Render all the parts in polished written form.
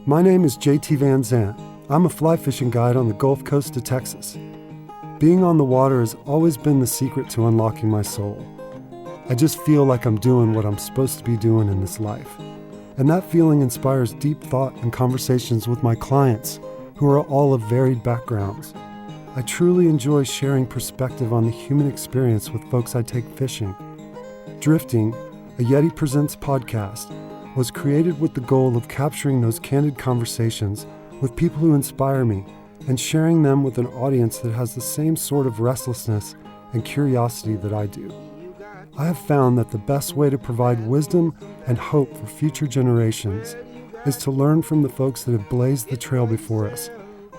My name is JT Van Zant. I'm a fly fishing guide on the Gulf Coast of Texas. Being on the water has always been the secret to unlocking my soul. I just feel like I'm doing what I'm supposed to be doing in this life. And that feeling inspires deep thought and conversations with my clients, who are all of varied backgrounds. I truly enjoy sharing perspective on the human experience with folks I take fishing. Drifting, a YETI Presents podcast, was created with the goal of capturing those candid conversations with people who inspire me and sharing them with an audience that has the same sort of restlessness and curiosity that I do. I have found that the best way to provide wisdom and hope for future generations is to learn from the folks that have blazed the trail before us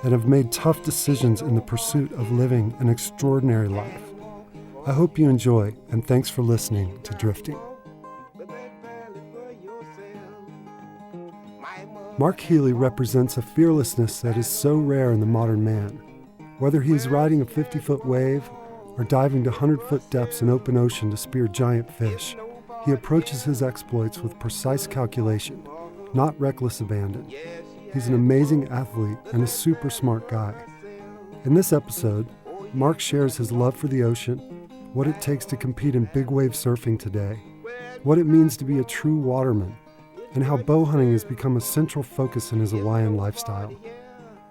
and have made tough decisions in the pursuit of living an extraordinary life. I hope you enjoy, and thanks for listening to Drifting. Mark Healey represents a fearlessness that is so rare in the modern man. Whether he is riding a 50-foot wave or diving to 100-foot depths in open ocean to spear giant fish, he approaches his exploits with precise calculation, not reckless abandon. He's an amazing athlete and a super smart guy. In this episode, Mark shares his love for the ocean, what it takes to compete in big wave surfing today, what it means to be a true waterman, and how bow hunting has become a central focus in his Hawaiian lifestyle.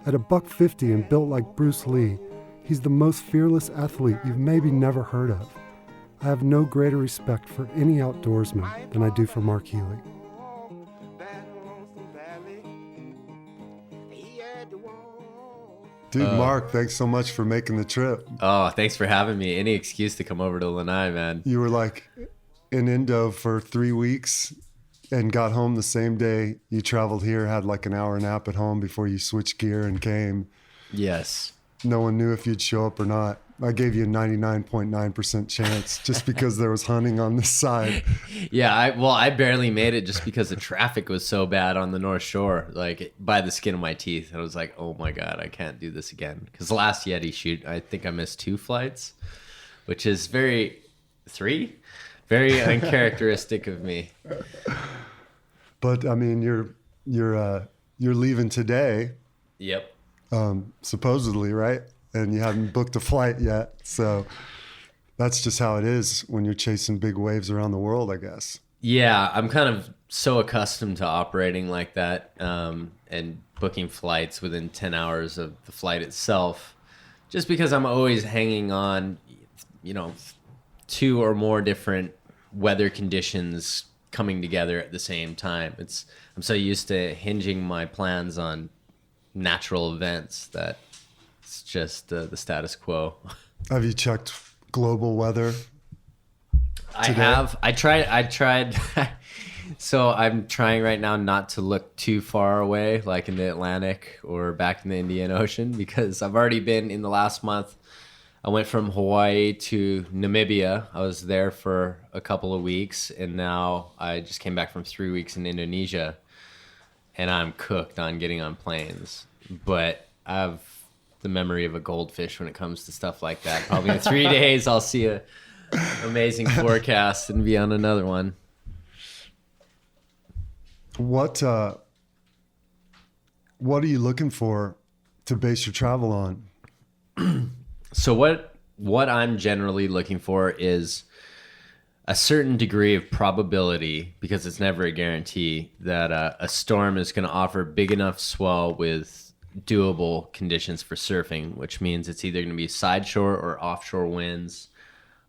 At $150 and built like Bruce Lee, he's the most fearless athlete you've maybe never heard of. I have no greater respect for any outdoorsman than I do for Mark Healey. Dude, Mark, thanks so much for making the trip. Oh, thanks for having me. Any excuse to come over to Lanai, man. You were like in Indo for 3 weeks and got home the same day you traveled here, had like an hour nap at home before you switched gear and came. Yes. No one knew if you'd show up or not. I gave you a 99.9% chance just because there was hunting on this side. Yeah, I barely made it just because the traffic was so bad on the North Shore, like by the skin of my teeth. I was like, oh my God, I can't do this again. Because the last YETI shoot, I think I missed 2 flights, which is very uncharacteristic of me. But I mean, you're leaving today. Yep. Supposedly, right? And you haven't booked a flight yet. So that's just how it is when you're chasing big waves around the world, I guess. Yeah, I'm kind of so accustomed to operating like that and booking flights within 10 hours of the flight itself, just because I'm always hanging on, 2 or more different weather conditions coming together at the same time. I'm so used to hinging my plans on natural events that it's just the status quo. Have you checked global weather today? I have. I tried. So I'm trying right now not to look too far away, like in the Atlantic or back in the Indian Ocean, because I've already been in the last month. I went from Hawaii to Namibia. I was there for a couple of weeks, and now I just came back from 3 weeks in Indonesia, and I'm cooked on getting on planes. But I have the memory of a goldfish when it comes to stuff like that. Probably in 3 days, I'll see a amazing forecast and be on another one. What are you looking for to base your travel on? So what I'm generally looking for is a certain degree of probability, because it's never a guarantee, that a storm is going to offer big enough swell with doable conditions for surfing, which means it's either going to be side shore or offshore winds,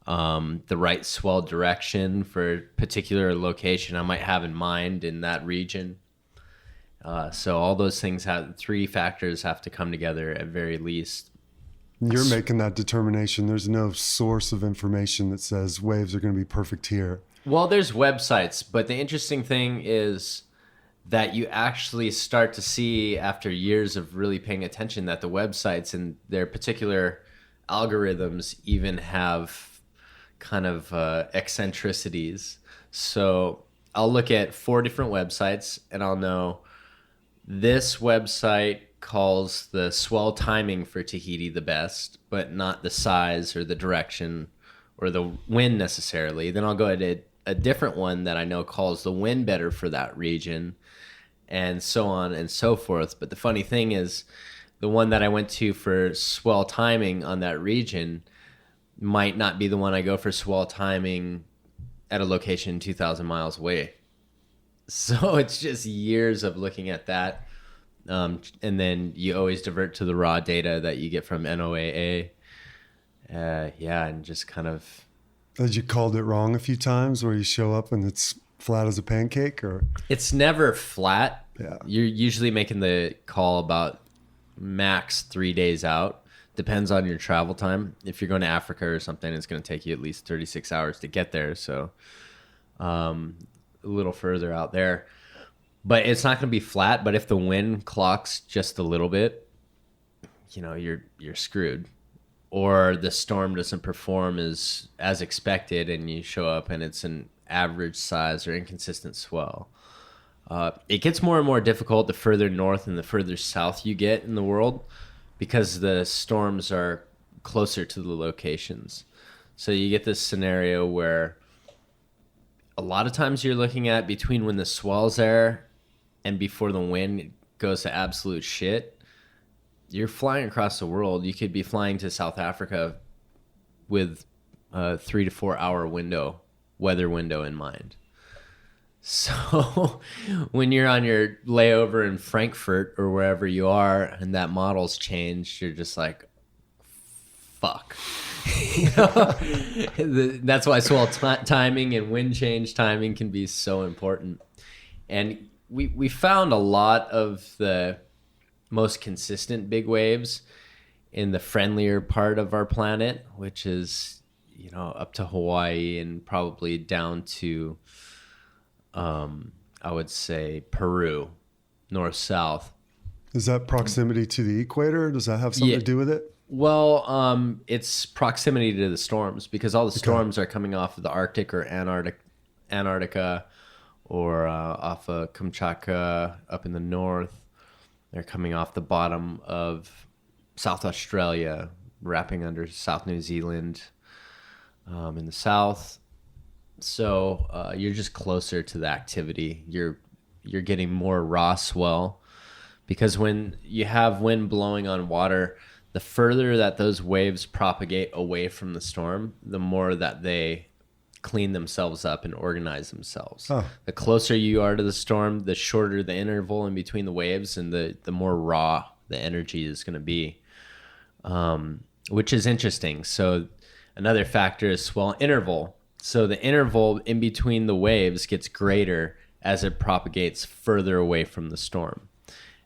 the right swell direction for a particular location I might have in mind in that region. So all those things 3 factors have to come together at very least. You're making that determination. There's no source of information that says waves are going to be perfect here. Well, there's websites, but the interesting thing is that you actually start to see after years of really paying attention that the websites and their particular algorithms even have kind of eccentricities. So I'll look at 4 different websites and I'll know this website calls the swell timing for Tahiti the best, but not the size or the direction or the wind necessarily. Then I'll go to a different one that I know calls the wind better for that region. and so on and so forth. But the funny thing is, the one that I went to for swell timing on that region might not be the one I go for swell timing at a location 2,000 miles away. So it's just years of looking at that. And then you always divert to the raw data that you get from NOAA. And just kind of... Had you called it wrong a few times where you show up and it's flat as a pancake? Or it's never flat. Yeah. You're usually making the call about max 3 days out. Depends on your travel time. If you're going to Africa or something, it's going to take you at least 36 hours to get there. So a little further out there. But it's not going to be flat. But if the wind clocks just a little bit, you're screwed. Or the storm doesn't perform as expected, and you show up and it's an average size or inconsistent swell. It gets more and more difficult the further north and the further south you get in the world, because the storms are closer to the locations. So you get this scenario where a lot of times you're looking at between when the swell's there and before the wind goes to absolute shit. You're flying across the world. You could be flying to South Africa with a 3 to 4 hour weather window in mind. So when you're on your layover in Frankfurt or wherever you are and that model's changed, you're just like, fuck. That's why swell timing and wind change timing can be so important. And we found a lot of the most consistent big waves in the friendlier part of our planet, which is, up to Hawaii and probably down to, I would say Peru, north-south. Is that proximity to the equator? Does that have something to do with it? Well, it's proximity to the storms, because all the storms are coming off of the Arctic or Antarctica or off of Kamchatka up in the north. They're coming off the bottom of South Australia, wrapping under South New Zealand in the south. So you're just closer to the activity. You're getting more raw swell, because when you have wind blowing on water, the further that those waves propagate away from the storm, the more that they clean themselves up and organize themselves. Oh. The closer you are to the storm, the shorter the interval in between the waves, and the more raw the energy is going to be, which is interesting. So another factor is swell interval. So the interval in between the waves gets greater as it propagates further away from the storm.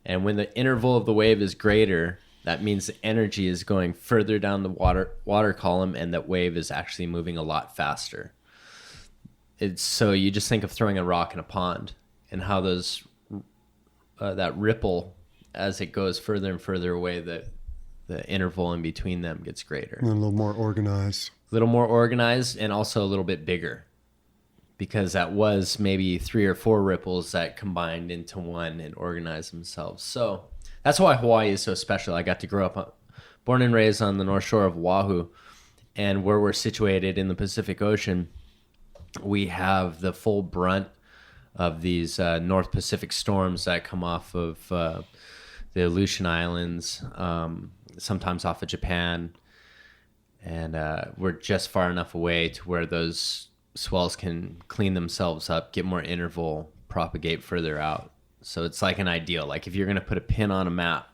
And when the interval of the wave is greater, that means the energy is going further down the water column, and that wave is actually moving a lot faster. So you just think of throwing a rock in a pond, and how those that ripple as it goes further and further away, the interval in between them gets greater. And a little more organized. A little more organized, and also a little bit bigger, because that was maybe 3 or 4 ripples that combined into one and organized themselves. So that's why Hawaii is so special. I got to grow up, born and raised on the North Shore of Oahu, and where we're situated in the Pacific Ocean, we have the full brunt of these North Pacific storms that come off of the Aleutian Islands, sometimes off of Japan. And we're just far enough away to where those swells can clean themselves up, get more interval, propagate further out. So it's like an ideal. Like if you're going to put a pin on a map,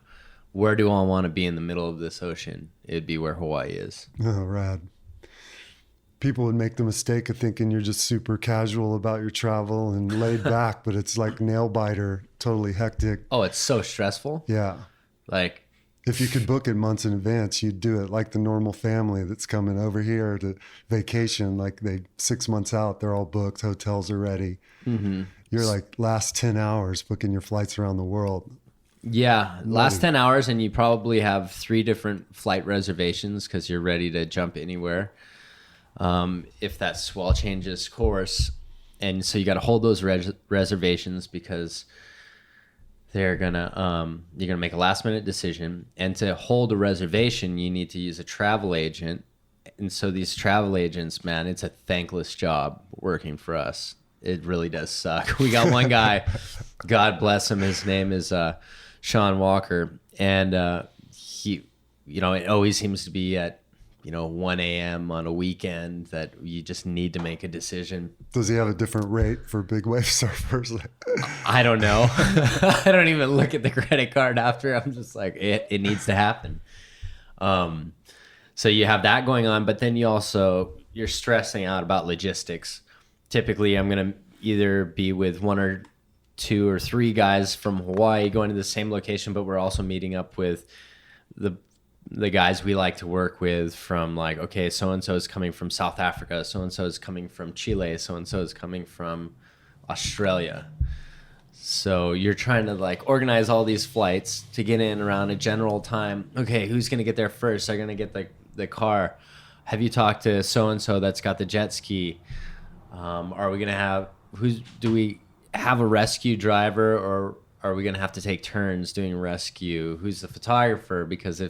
where do I want to be in the middle of this ocean? It'd be where Hawaii is. Oh, rad. People would make the mistake of thinking you're just super casual about your travel and laid back, but it's like nail biter, totally hectic. Oh, it's so stressful. Yeah. Like if you could book it months in advance, you'd do it like the normal family that's coming over here to vacation. Like 6 months out, they're all booked. Hotels are ready. Mm-hmm. You're like last 10 hours booking your flights around the world. Yeah. Last 10 hours. And you probably have 3 different flight reservations because you're ready to jump anywhere. If that swell changes course. And so you got to hold those reservations because you're gonna make a last minute decision. And to hold a reservation, you need to use a travel agent. And so these travel agents, man, it's a thankless job working for us. It really does suck. We got one guy, God bless him. His name is Sean Walker, and he, it always seems to be at 1 a.m. on a weekend that you just need to make a decision. Does he have a different rate for big wave surfers? I don't know. I don't even look at the credit card after. I'm just like, it needs to happen. So you have that going on, but then you're stressing out about logistics. Typically, I'm going to either be with 1 or 2 or 3 guys from Hawaii going to the same location, but we're also meeting up with the guys we like to work with from like, okay, so-and-so is coming from South Africa, so-and-so is coming from Chile, so-and-so is coming from Australia. So you're trying to like organize all these flights to get in around a general time. Okay, who's going to get there first? They're going to get the car. Have you talked to so-and-so that's got the jet ski? Are we going to have, do we have a rescue driver, or are we going to have to take turns doing rescue? Who's the photographer? Because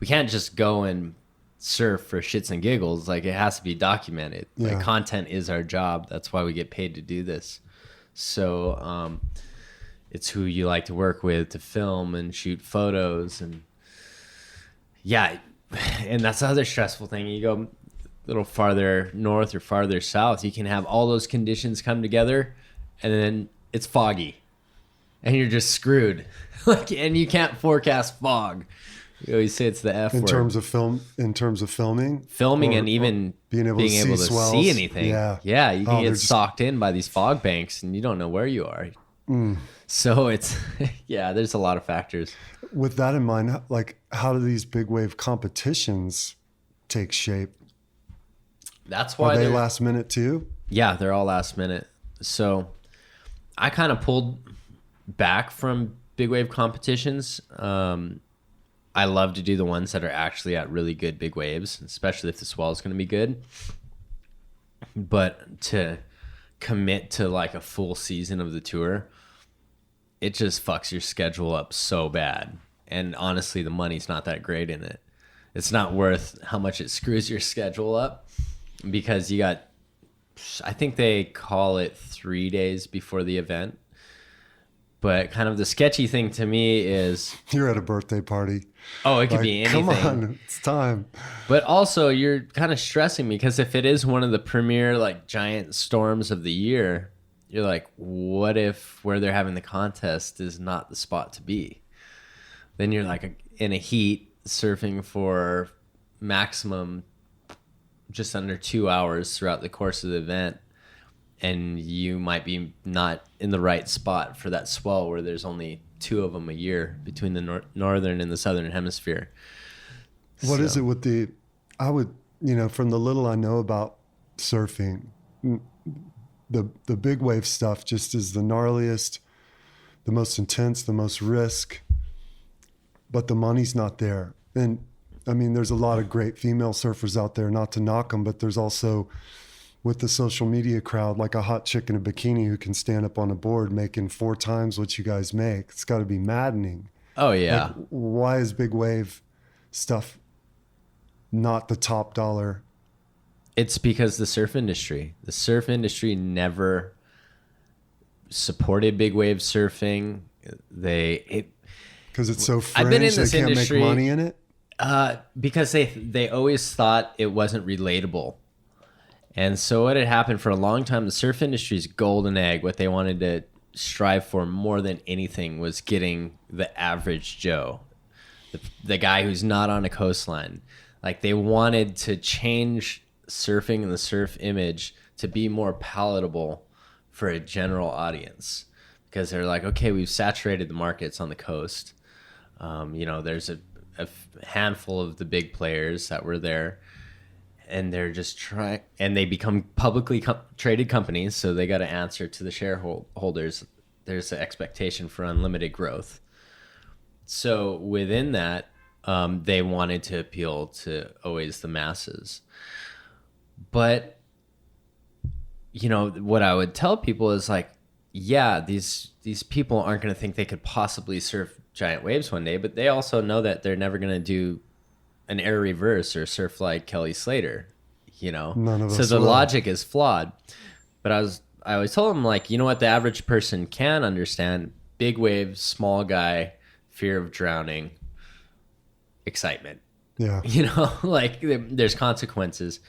we can't just go and surf for shits and giggles. Like, it has to be documented. Yeah. Like, content is our job. That's why we get paid to do this. So it's who you like to work with to film and shoot photos. And yeah, and that's the other stressful thing. You go a little farther north or farther south, you can have all those conditions come together, and then it's foggy and you're just screwed. And you can't forecast fog. We always say it's the F word. In terms of filming, and even being able to see anything. Yeah, you can get socked in by these fog banks, and you don't know where you are. So it's there's a lot of factors. With that in mind, like, how do these big wave competitions take shape? That's why are they last minute too? Yeah, they're all last minute. So I kind of pulled back from big wave competitions. I love to do the ones that are actually at really good big waves, especially if the swell is going to be good. But to commit to like a full season of the tour, it just fucks your schedule up so bad. And honestly, the money's not that great in it. It's not worth how much it screws your schedule up, because you got, I think they call it 3 days before the event. But kind of the sketchy thing to me is, you're at a birthday party. Oh, it could be anything. Come on, it's time. But also, you're kind of stressing me, because if it is one of the premier like giant storms of the year, you're like, what if where they're having the contest is not the spot to be? Then you're like in a heat surfing for maximum just under 2 hours throughout the course of the event. And you might be not in the right spot for that swell where there's only 2 of them a year between the northern and the southern hemisphere. What is it with from the little I know about surfing, the big wave stuff just is the gnarliest, the most intense, the most risk, but the money's not there. And I mean, there's a lot of great female surfers out there, not to knock them, but there's also, with the social media crowd, like a hot chick in a bikini who can stand up on a board making 4 times what you guys make. It's got to be maddening. Oh, yeah. Like, why is big wave stuff not the top dollar? It's because the surf industry never supported big wave surfing. Because it's so fringe, I've been in this they can't industry, make money in it? Because they always thought it wasn't relatable. And so what had happened for a long time, the surf industry's golden egg, what they wanted to strive for more than anything was getting the average Joe, the guy who's not on a coastline. Like, they wanted to change surfing and the surf image to be more palatable for a general audience, because they're like, okay, we've saturated the markets on the coast. There's a handful of the big players that were there, and they're just trying, and they become publicly traded companies, so they got to answer to the shareholders. There's an expectation for unlimited growth. So within that, they wanted to appeal to always the masses. But, what I would tell people is like, yeah, these people aren't going to think they could possibly surf giant waves one day, but they also know that they're never going to do an air reverse or surf like Kelly Slater, None of us so the will. logic is flawed. But I always told him, like, you know what the average person can understand: big waves, small guy, fear of drowning, excitement. Yeah. You know, like there's consequences.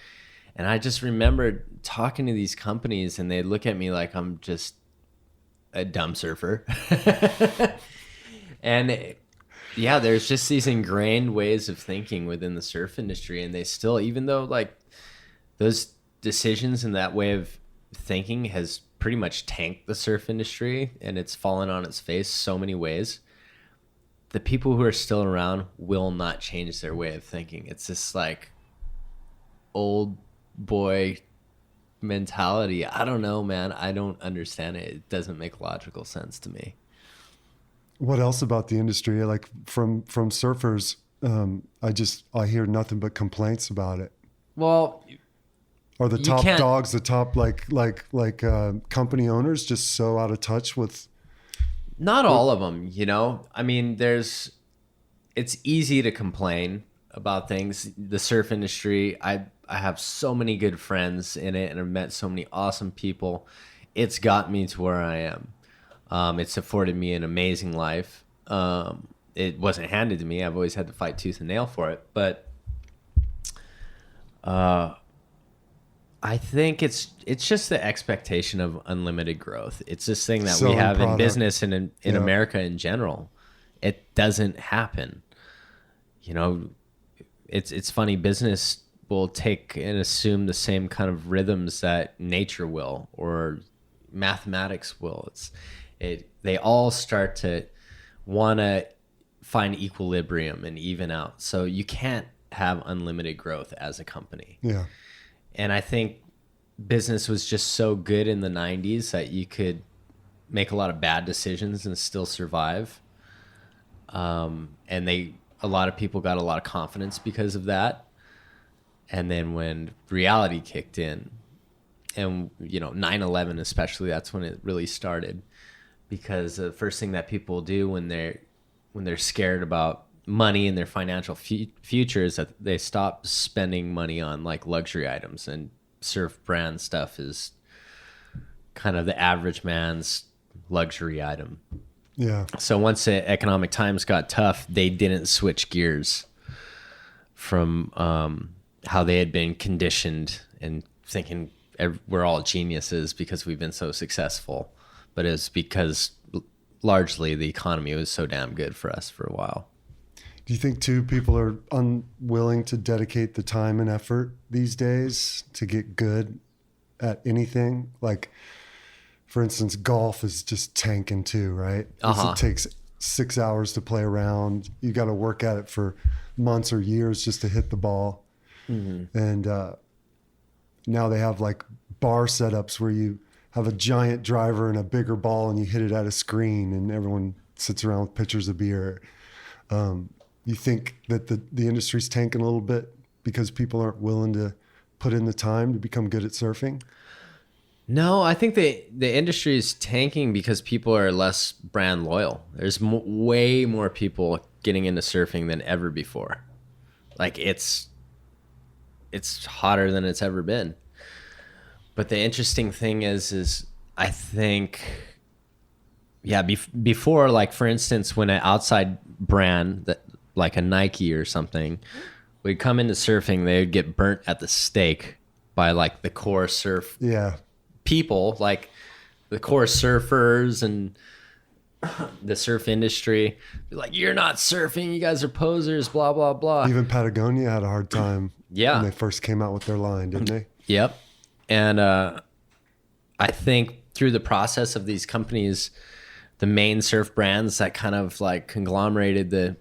And I just remembered talking to these companies, and they look at me like I'm just a dumb surfer. And yeah, there's just these ingrained ways of thinking within the surf industry, and they still, even though like those decisions and that way of thinking has pretty much tanked the surf industry and it's fallen on its face so many ways, the people who are still around will not change their way of thinking. It's this like old boy mentality. I don't know, man. I don't understand it. It doesn't make logical sense to me. What else about the industry? Like from surfers, I hear nothing but complaints about it. Well, are the top dogs, the top company owners just so out of touch with? Not all of them, you know. I mean, it's easy to complain about things. The surf industry, I have so many good friends in it, and I've met so many awesome people. It's got me to where I am. It's afforded me an amazing life. It wasn't handed to me. I've always had to fight tooth and nail for it. But I think it's just the expectation of unlimited growth. It's this thing that Selling we have product. in business and in America in general. It doesn't happen. You know, it's funny. Business will take and assume the same kind of rhythms that nature will or mathematics will. They all start to want to find equilibrium and even out. So you can't have unlimited growth as a company. Yeah. And I think business was just so good in the 90s that you could make a lot of bad decisions and still survive. And a lot of people got a lot of confidence because of that. And then when reality kicked in, and, you know, 9/11 especially, that's when it really started. Because the first thing that people do when they're scared about money and their financial future is that they stop spending money on like luxury items, and surf brand stuff is kind of the average man's luxury item. Yeah. So once the economic times got tough, they didn't switch gears from how they had been conditioned and thinking we're all geniuses because we've been so successful. But it's because largely the economy was so damn good for us for a while. Do you think too people are unwilling to dedicate the time and effort these days to get good at anything? Like, for instance, golf is just tanking too, right? It takes 6 hours to play around. You got to work at it for months or years just to hit the ball. Mm-hmm. And now they have like bar setups where you have a giant driver and a bigger ball and you hit it at a screen and everyone sits around with pitchers of beer. You think that the industry's tanking a little bit because people aren't willing to put in the time to become good at surfing? No, I think the industry is tanking because people are less brand loyal. There's way more people getting into surfing than ever before. Like it's hotter than it's ever been. But the interesting thing is I think, before, like for instance, when an outside brand that like a Nike or something would come into surfing, they would get burnt at the stake by like the core surf people, like the core surfers and the surf industry. Be like, you're not surfing, you guys are posers, blah, blah, blah. Even Patagonia had a hard time when they first came out with their line, didn't they? Yep. And I think through the process of these companies, the main surf brands that kind of like conglomerated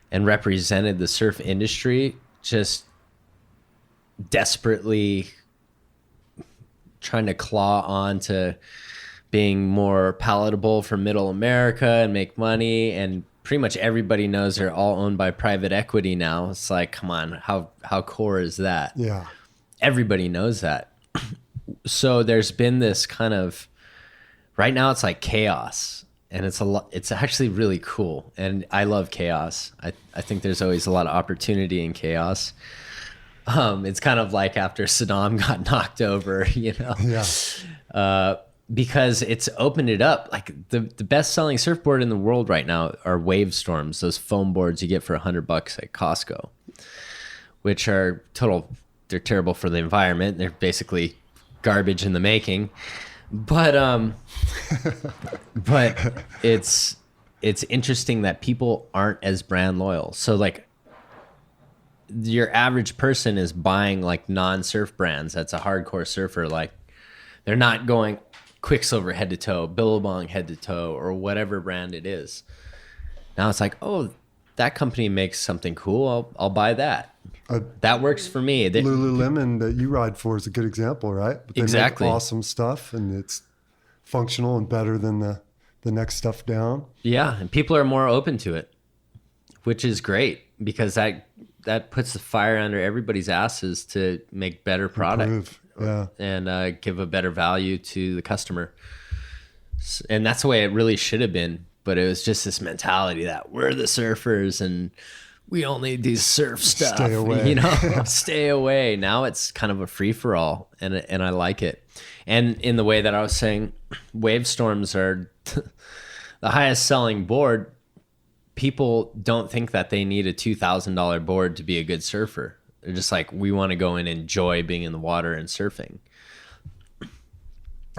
and represented the surf industry just desperately trying to claw on to being more palatable for middle America and make money. And pretty much everybody knows they're all owned by private equity now. It's like, come on, how core is that? Yeah. Everybody knows that. So there's been this kind of, right now it's like chaos, and it's actually really cool. And I love chaos. I think there's always a lot of opportunity in chaos. It's kind of like after Saddam got knocked over, you know? Yeah. because it's opened it up. Like the best selling surfboard in the world right now are Wave Storms, those foam boards you get for $100 at Costco, which are they're terrible for the environment. They're basically garbage in the making. But it's interesting that people aren't as brand loyal. So like your average person is buying like non-surf brands. That's a hardcore surfer. Like they're not going Quicksilver head to toe, Billabong head to toe, or whatever brand it is. Now it's like, oh, that company makes something cool. I'll buy that. That works for me. Lululemon that you ride for is a good example, right? But they Exactly. make awesome stuff, and it's functional and better than the next stuff down. Yeah, and people are more open to it, which is great because that puts the fire under everybody's asses to make better product. Improve. Yeah. And give a better value to the customer. And that's the way it really should have been. But it was just this mentality that we're the surfers and we only do surf stuff. Stay away. You know, stay away. Now it's kind of a free for all, and I like it. And in the way that I was saying, Wave Storms are the highest selling board. People don't think that they need a $2,000 board to be a good surfer. They're just like, we want to go and enjoy being in the water and surfing.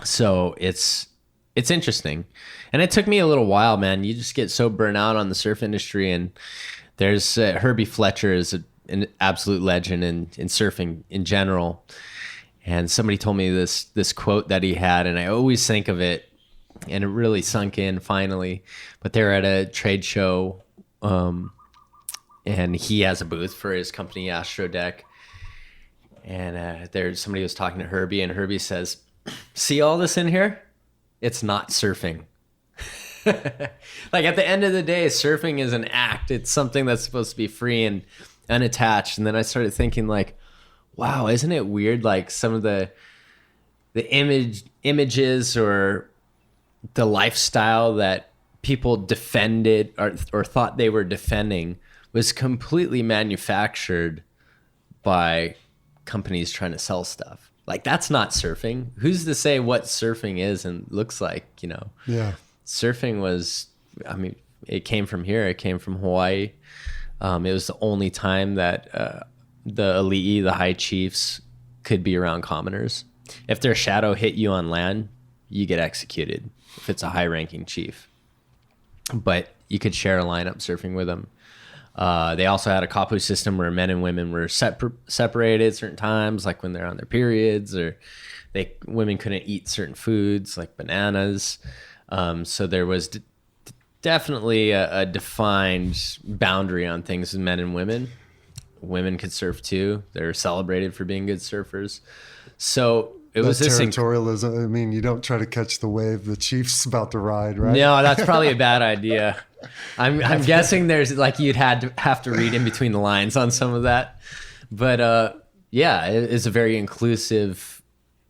So it's interesting. And it took me a little while, man. You just get so burnt out on the surf industry. And there's Herbie Fletcher is an absolute legend in surfing in general. And somebody told me this quote that he had, and I always think of it, and it really sunk in finally. But they're at a trade show, and he has a booth for his company, Astro Deck. And somebody was talking to Herbie, and Herbie says, "See all this in here? It's not surfing." Like at the end of the day, surfing is an act. It's something that's supposed to be free and unattached. And then I started thinking like, wow, isn't it weird? Like some of the images or the lifestyle that people defended or thought they were defending was completely manufactured by companies trying to sell stuff. Like that's not surfing. Who's to say what surfing is and looks like, you know? Yeah. Surfing was, I mean, it came from here. It came from Hawaii. It was the only time that the elite, the high chiefs, could be around commoners. If their shadow hit you on land, you get executed if it's a high-ranking chief. But you could share a lineup surfing with them. They also had a kapu system where men and women were separated at certain times, like when they're on their periods, or women couldn't eat certain foods like bananas. So there was definitely a defined boundary on things with men and women. Women could surf too. They're celebrated for being good surfers. So it was this territorialism. I mean, you don't try to catch the wave the chief's about to ride, right? No, that's probably a bad idea. I'm guessing there's like you'd have to read in between the lines on some of that. But yeah, it's a very inclusive,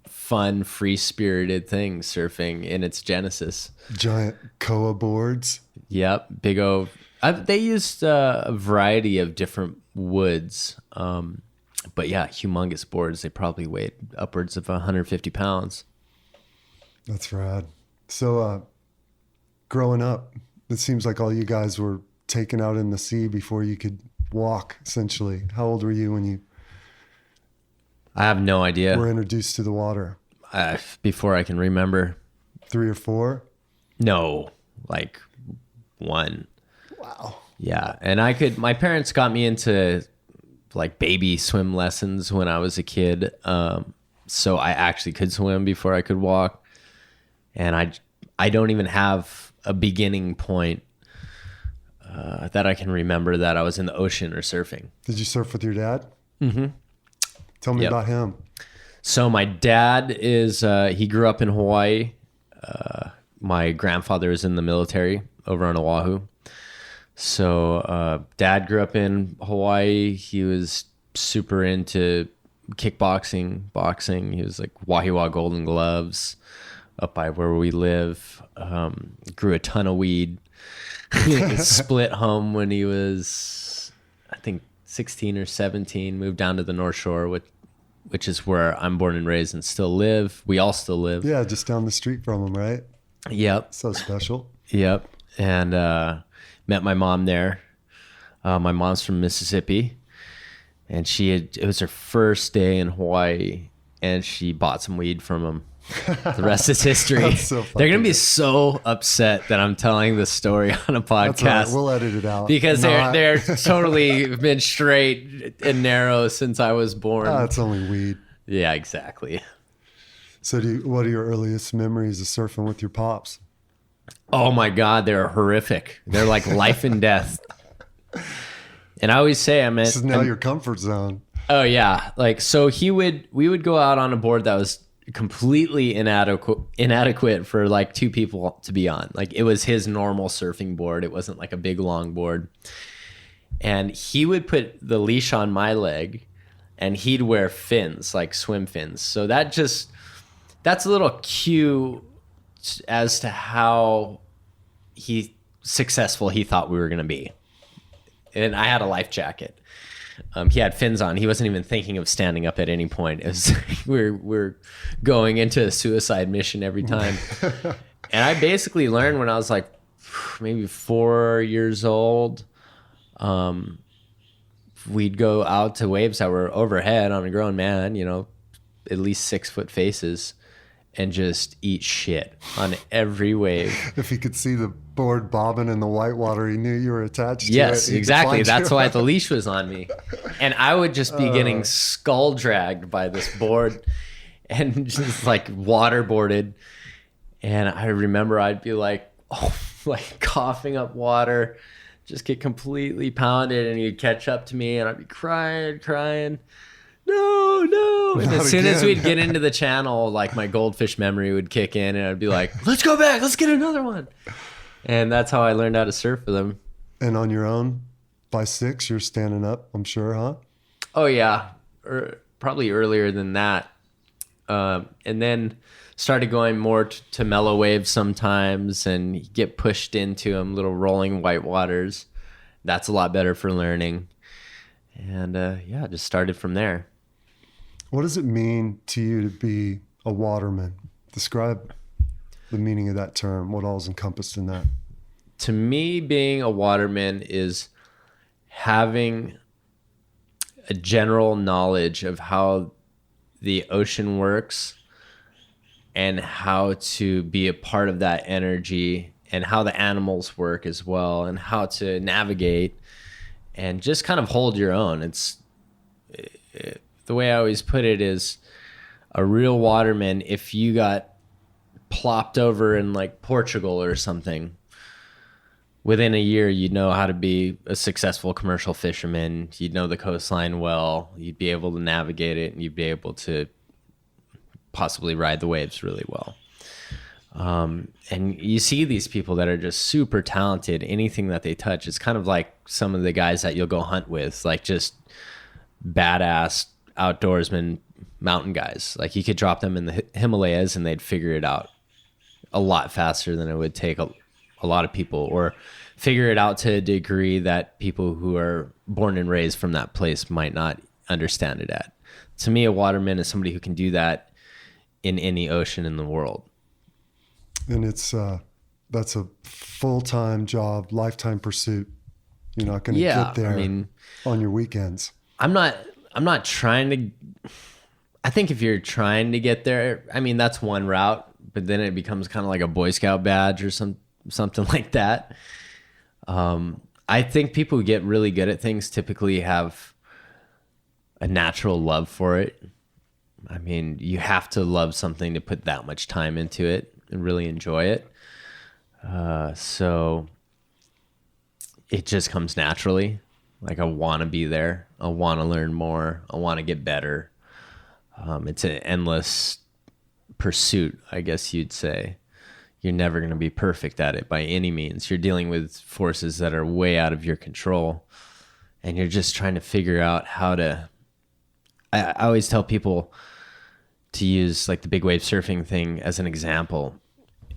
fun, free-spirited thing, surfing in its genesis. Giant koa boards. Yep, big O. They used a variety of different woods, but yeah, humongous boards. They probably weighed upwards of 150 pounds. That's rad. So growing up, it seems like all you guys were taken out in the sea before you could walk, essentially. How old were you when you I have no idea. were introduced to the water? Before I can remember. 3 or 4? No, like 1. Wow. Yeah, and my parents got me into like baby swim lessons when I was a kid. So I actually could swim before I could walk. And I don't even have a beginning point that I can remember that I was in the ocean or surfing. Did you surf with your dad? Mm-hmm. Tell me about him. So my dad he grew up in Hawaii. My grandfather was in the military over on Oahu. So dad grew up in Hawaii. He was super into kickboxing, boxing. He was like Wahiwa Golden Gloves up by where we live. Grew a ton of weed. Split home when he was, I think, 16 or 17. Moved down to the North Shore with which is where I'm born and raised and still live. We all still live. Yeah, just down the street from them, right? Yep. So special. Yep. And met my mom there. My mom's from Mississippi, and it was her first day in Hawaii, and she bought some weed from him. The rest is history. So they're going to be so upset that I'm telling this story on a podcast. That's right. We'll edit it out. Because they're totally been straight and narrow since I was born. It's only weed. Yeah, exactly. So what are your earliest memories of surfing with your pops? Oh my God, they're horrific. They're like life and death. And I always say, This is now your comfort zone. Oh yeah. Like, so we would go out on a board that was completely inadequate for like two people to be on. Like, it was his normal surfing board. It wasn't like a big long board. And he would put the leash on my leg, and he'd wear fins, like swim fins. So that's a little cue as to how successful he thought we were going to be. And I had a life jacket. He had fins on. He wasn't even thinking of standing up at any point. It was we're going into a suicide mission every time. And I basically learned when I was like maybe 4 years old. We'd go out to waves that were overhead on a grown man, at least 6 foot faces, and just eat shit on every wave. If he could see the board bobbing in the white water, he knew you were attached to it. Yes, exactly. That's why the leash was on me. And I would just be getting skull dragged by this board and just like waterboarded. And I remember I'd be like coughing up water, just get completely pounded, and he'd catch up to me, and I'd be crying. No. And as soon as we'd get into the channel, like my goldfish memory would kick in, and I'd be like, let's go back, let's get another one. And that's how I learned how to surf with them. And on your own, by 6, you're standing up, I'm sure, huh? Oh, yeah. Probably earlier than that. And then started going more to mellow waves sometimes, and get pushed into them, little rolling white waters. That's a lot better for learning. And just started from there. What does it mean to you to be a waterman? Describe the meaning of that term, what all is encompassed in that. To me, being a waterman is having a general knowledge of how the ocean works and how to be a part of that energy, and how the animals work as well, and how to navigate and just kind of hold your own. The way I always put it is, a real waterman, if you got plopped over in like Portugal or something, within a year, you'd know how to be a successful commercial fisherman. You'd know the coastline well. You'd be able to navigate it, and you'd be able to possibly ride the waves really well. And you see these people that are just super talented. Anything that they touch, it's kind of like some of the guys that you'll go hunt with, like just badass outdoorsmen, mountain guys. Like, you could drop them in the Himalayas and they'd figure it out a lot faster than it would take a lot of people, or figure it out to a degree that people who are born and raised from that place might not understand it at. To me, a waterman is somebody who can do that in any ocean in the world. And that's a full-time job, lifetime pursuit. You're not going to get there on your weekends. I'm not trying to. I think if you're trying to get there, that's one route, but then it becomes kind of like a Boy Scout badge or something like that. I think people who get really good at things typically have a natural love for it. You have to love something to put that much time into it and really enjoy it. So it just comes naturally. Like, I want to be there. I want to learn more. I want to get better. It's an endless pursuit, I guess you'd say. You're never going to be perfect at it by any means. You're dealing with forces that are way out of your control, and you're just trying to figure out how to. I always tell people to use like the big wave surfing thing as an example,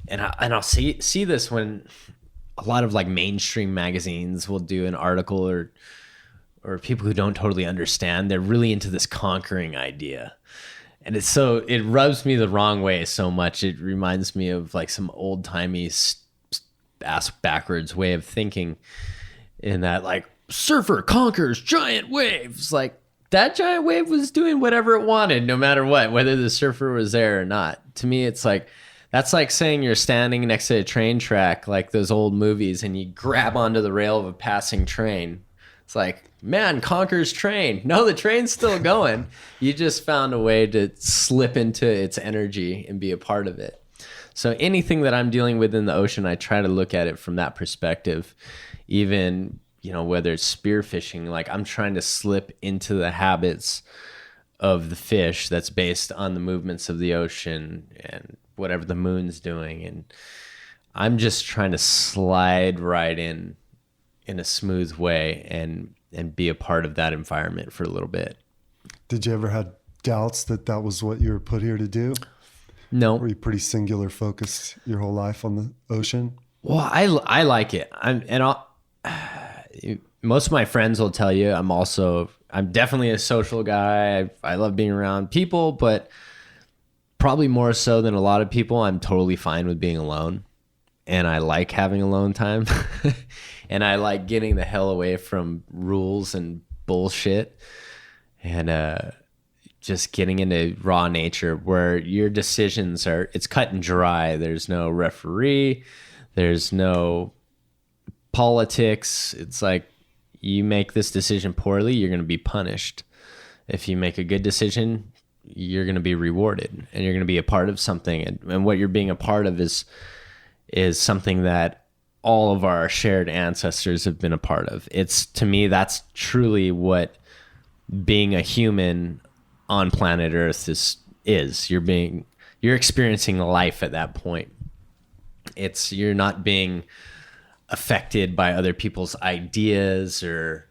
and I'll see this when a lot of like mainstream magazines will do an article or people who don't totally understand, they're really into this conquering idea. And it rubs me the wrong way so much. It reminds me of like some old timey ass backwards way of thinking, in that like surfer conquers giant waves. Like that giant wave was doing whatever it wanted, no matter what, whether the surfer was there or not. To me, it's like, that's like saying you're standing next to a train track, like those old movies, and you grab onto the rail of a passing train. It's like, man conquers train. No, the train's still going. You just found a way to slip into its energy and be a part of it. So anything that I'm dealing with in the ocean, I try to look at it from that perspective. Even, whether it's spearfishing, like I'm trying to slip into the habits of the fish that's based on the movements of the ocean and whatever the moon's doing. And I'm just trying to slide right in a smooth way and be a part of that environment for a little bit. Did you ever have doubts that was what you were put here to do? No. Were you pretty singular focused your whole life on the ocean? Well, I like it. Most of my friends will tell you I'm definitely a social guy. I love being around people, but probably more so than a lot of people, I'm totally fine with being alone. And I like having alone time. And I like getting the hell away from rules and bullshit. And just getting into raw nature where your decisions it's cut and dry. There's no referee. There's no politics. It's like, you make this decision poorly, you're going to be punished. If you make a good decision, you're going to be rewarded, and you're going to be a part of something. And what you're being a part of is something that all of our shared ancestors have been a part of. To me, that's truly what being a human on planet Earth is. You're experiencing life at that point. You're not being affected by other people's ideas or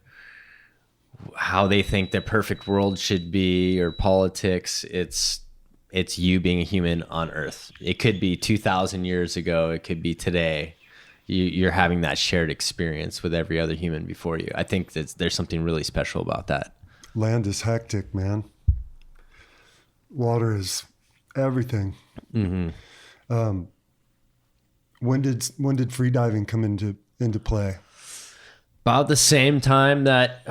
how they think the perfect world should be, or politics. It's you being a human on Earth. It could be 2,000 years ago. It could be today. You're having that shared experience with every other human before you. I think that there's something really special about that. Land is hectic, man. Water is everything. Mm-hmm. When did freediving come into play? About the same time that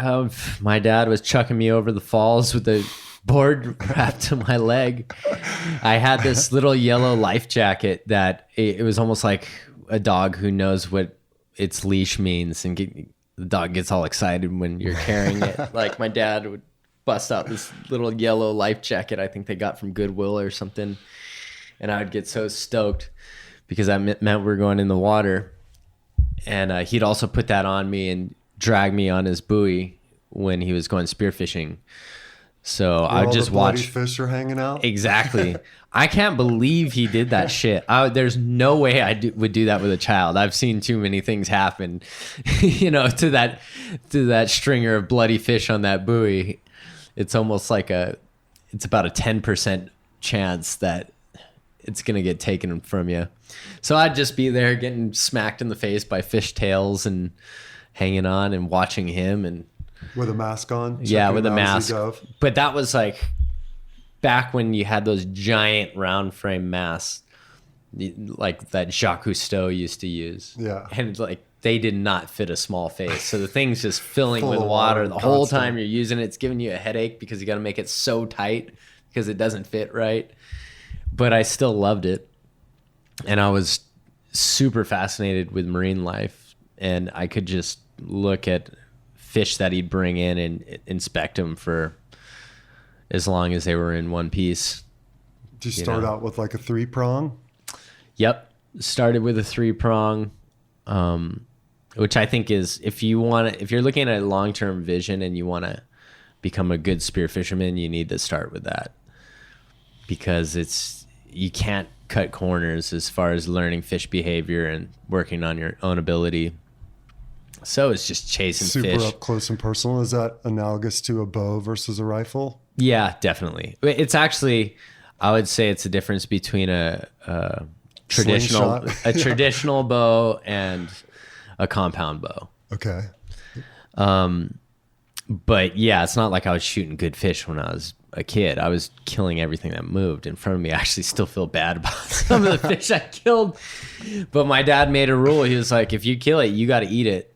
my dad was chucking me over the falls with the board wrapped to my leg. I had this little yellow life jacket that it was almost like a dog who knows what its leash means, and the dog gets all excited when you're carrying it. Like my dad would bust out this little yellow life jacket I think they got from Goodwill or something, and I would get so stoked because that meant we were going in the water. And he'd also put that on me and drag me on his buoy when he was going spearfishing. So I would just watch. Fish are hanging out. Exactly. I can't believe he did that shit. There's no way I would do that with a child. I've seen too many things happen, to that stringer of bloody fish on that buoy. It's almost like it's about a 10% chance that it's going to get taken from you. So I'd just be there getting smacked in the face by fish tails and hanging on and watching him. And with a mask on? Yeah, with a mask. But that was like back when you had those giant round frame masks, like that Jacques Cousteau used to use. Yeah. And like they did not fit a small face. So the thing's just filling with water the whole time you're using it. It's giving you a headache because you got to make it so tight because it doesn't fit right. But I still loved it. And I was super fascinated with marine life. And I could just look at fish that he'd bring in and inspect them for as long as they were in one piece. Did you start out with like a 3-prong? Yep. Started with a 3-prong, which I think is, if you're looking at a long-term vision and you want to become a good spear fisherman, you need to start with that, because you can't cut corners as far as learning fish behavior and working on your own ability. So it's just chasing fish. Super up close and personal. Is that analogous to a bow versus a rifle? Yeah, definitely. It's actually, I would say it's a difference between a traditional bow and a compound bow. Okay. But yeah, it's not like I was shooting good fish when I was a kid. I was killing everything that moved in front of me. I actually still feel bad about some of the fish I killed. But my dad made a rule. He was like, if you kill it, you got to eat it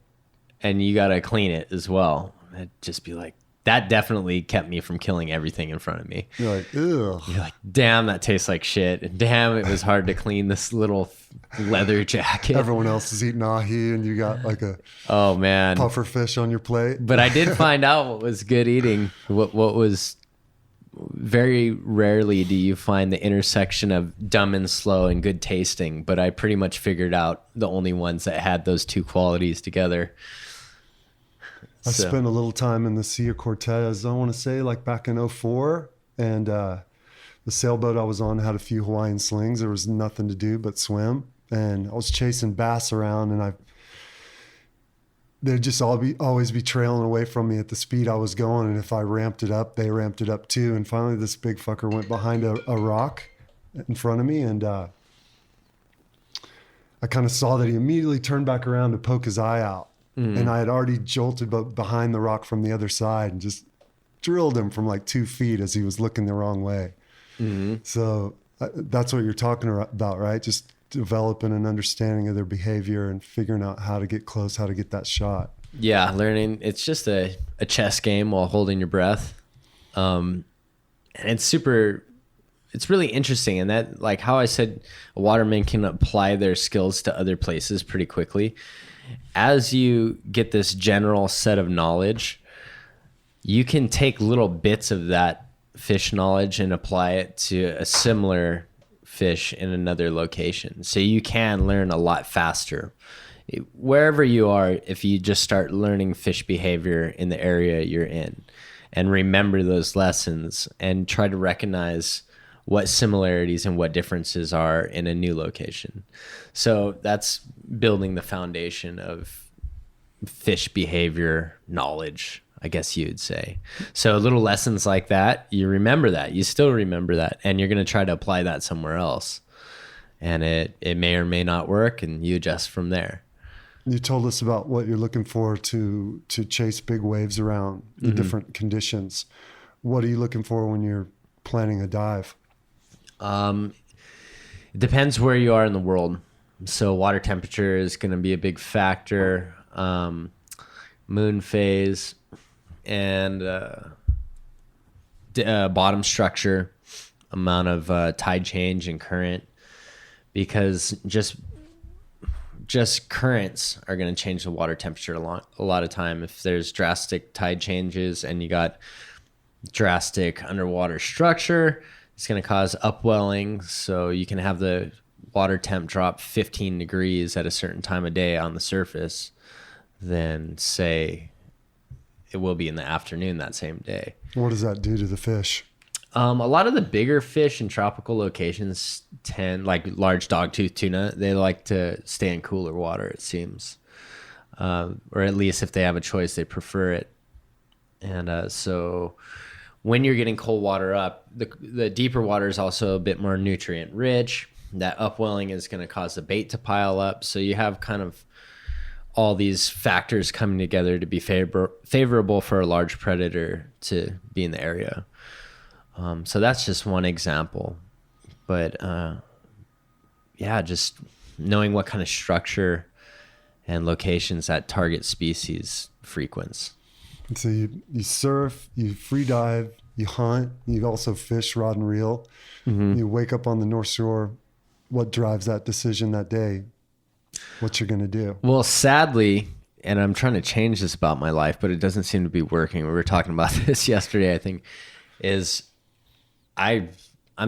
and you got to clean it as well. I'd just be like, that definitely kept me from killing everything in front of me. You're like, ugh. You're like, damn, that tastes like shit. And damn, it was hard to clean this little leather jacket. Everyone else is eating ahi and you got like a puffer fish on your plate. But I did find out what was good eating. What was very rarely do you find the intersection of dumb and slow and good tasting. But I pretty much figured out the only ones that had those two qualities together. I spent a little time in the Sea of Cortez, I want to say, like back in 2004. And the sailboat I was on had a few Hawaiian slings. There was nothing to do but swim. And I was chasing bass around, and they'd just always be trailing away from me at the speed I was going. And if I ramped it up, they ramped it up too. And finally, this big fucker went behind a rock in front of me. And I kind of saw that he immediately turned back around to poke his eye out. Mm. And I had already jolted behind the rock from the other side and just drilled him from like 2 feet as he was looking the wrong way. Mm-hmm. So that's what you're talking about, right? Just developing an understanding of their behavior and figuring out how to get close, how to get that shot. Yeah, learning. It's just a chess game while holding your breath. And it's really interesting. And that, like how I said, a waterman can apply their skills to other places pretty quickly. As you get this general set of knowledge, you can take little bits of that fish knowledge and apply it to a similar fish in another location. So you can learn a lot faster. Wherever you are, if you just start learning fish behavior in the area you're in and remember those lessons and try to recognize what similarities and what differences are in a new location. So that's building the foundation of fish behavior knowledge, I guess you would say. So little lessons like that, you remember that, you still remember that, and you're going to try to apply that somewhere else. And it may or may not work, and you adjust from there. You told us about what you're looking for to chase big waves around the mm-hmm. different conditions. What are you looking for when you're planning a dive? It depends where you are in the world. So water temperature is going to be a big factor. Moon phase and bottom structure, amount of tide change and current, because just currents are going to change the water temperature a lot of time. If there's drastic tide changes and you got drastic underwater structure, it's going to cause upwelling. So you can have the water temp drop 15 degrees at a certain time of day on the surface, then say it will be in the afternoon that same day. What does that do to the fish? A lot of the bigger fish in tropical locations tend, like large dogtooth tuna, they like to stay in cooler water, it seems. Or at least if they have a choice, they prefer it. And so when you're getting cold water up, the deeper water is also a bit more nutrient rich. That upwelling is going to cause the bait to pile up. So you have kind of all these factors coming together to be favorable for a large predator to be in the area. So that's just one example. But just knowing what kind of structure and locations that target species frequents. So you surf, you free dive, you hunt, you also fish rod and reel. Mm-hmm. You wake up on the North Shore. What drives that decision that day? What you're going to do? Well, sadly, and I'm trying to change this about my life, but it doesn't seem to be working. We were talking about this yesterday, I think, is I'm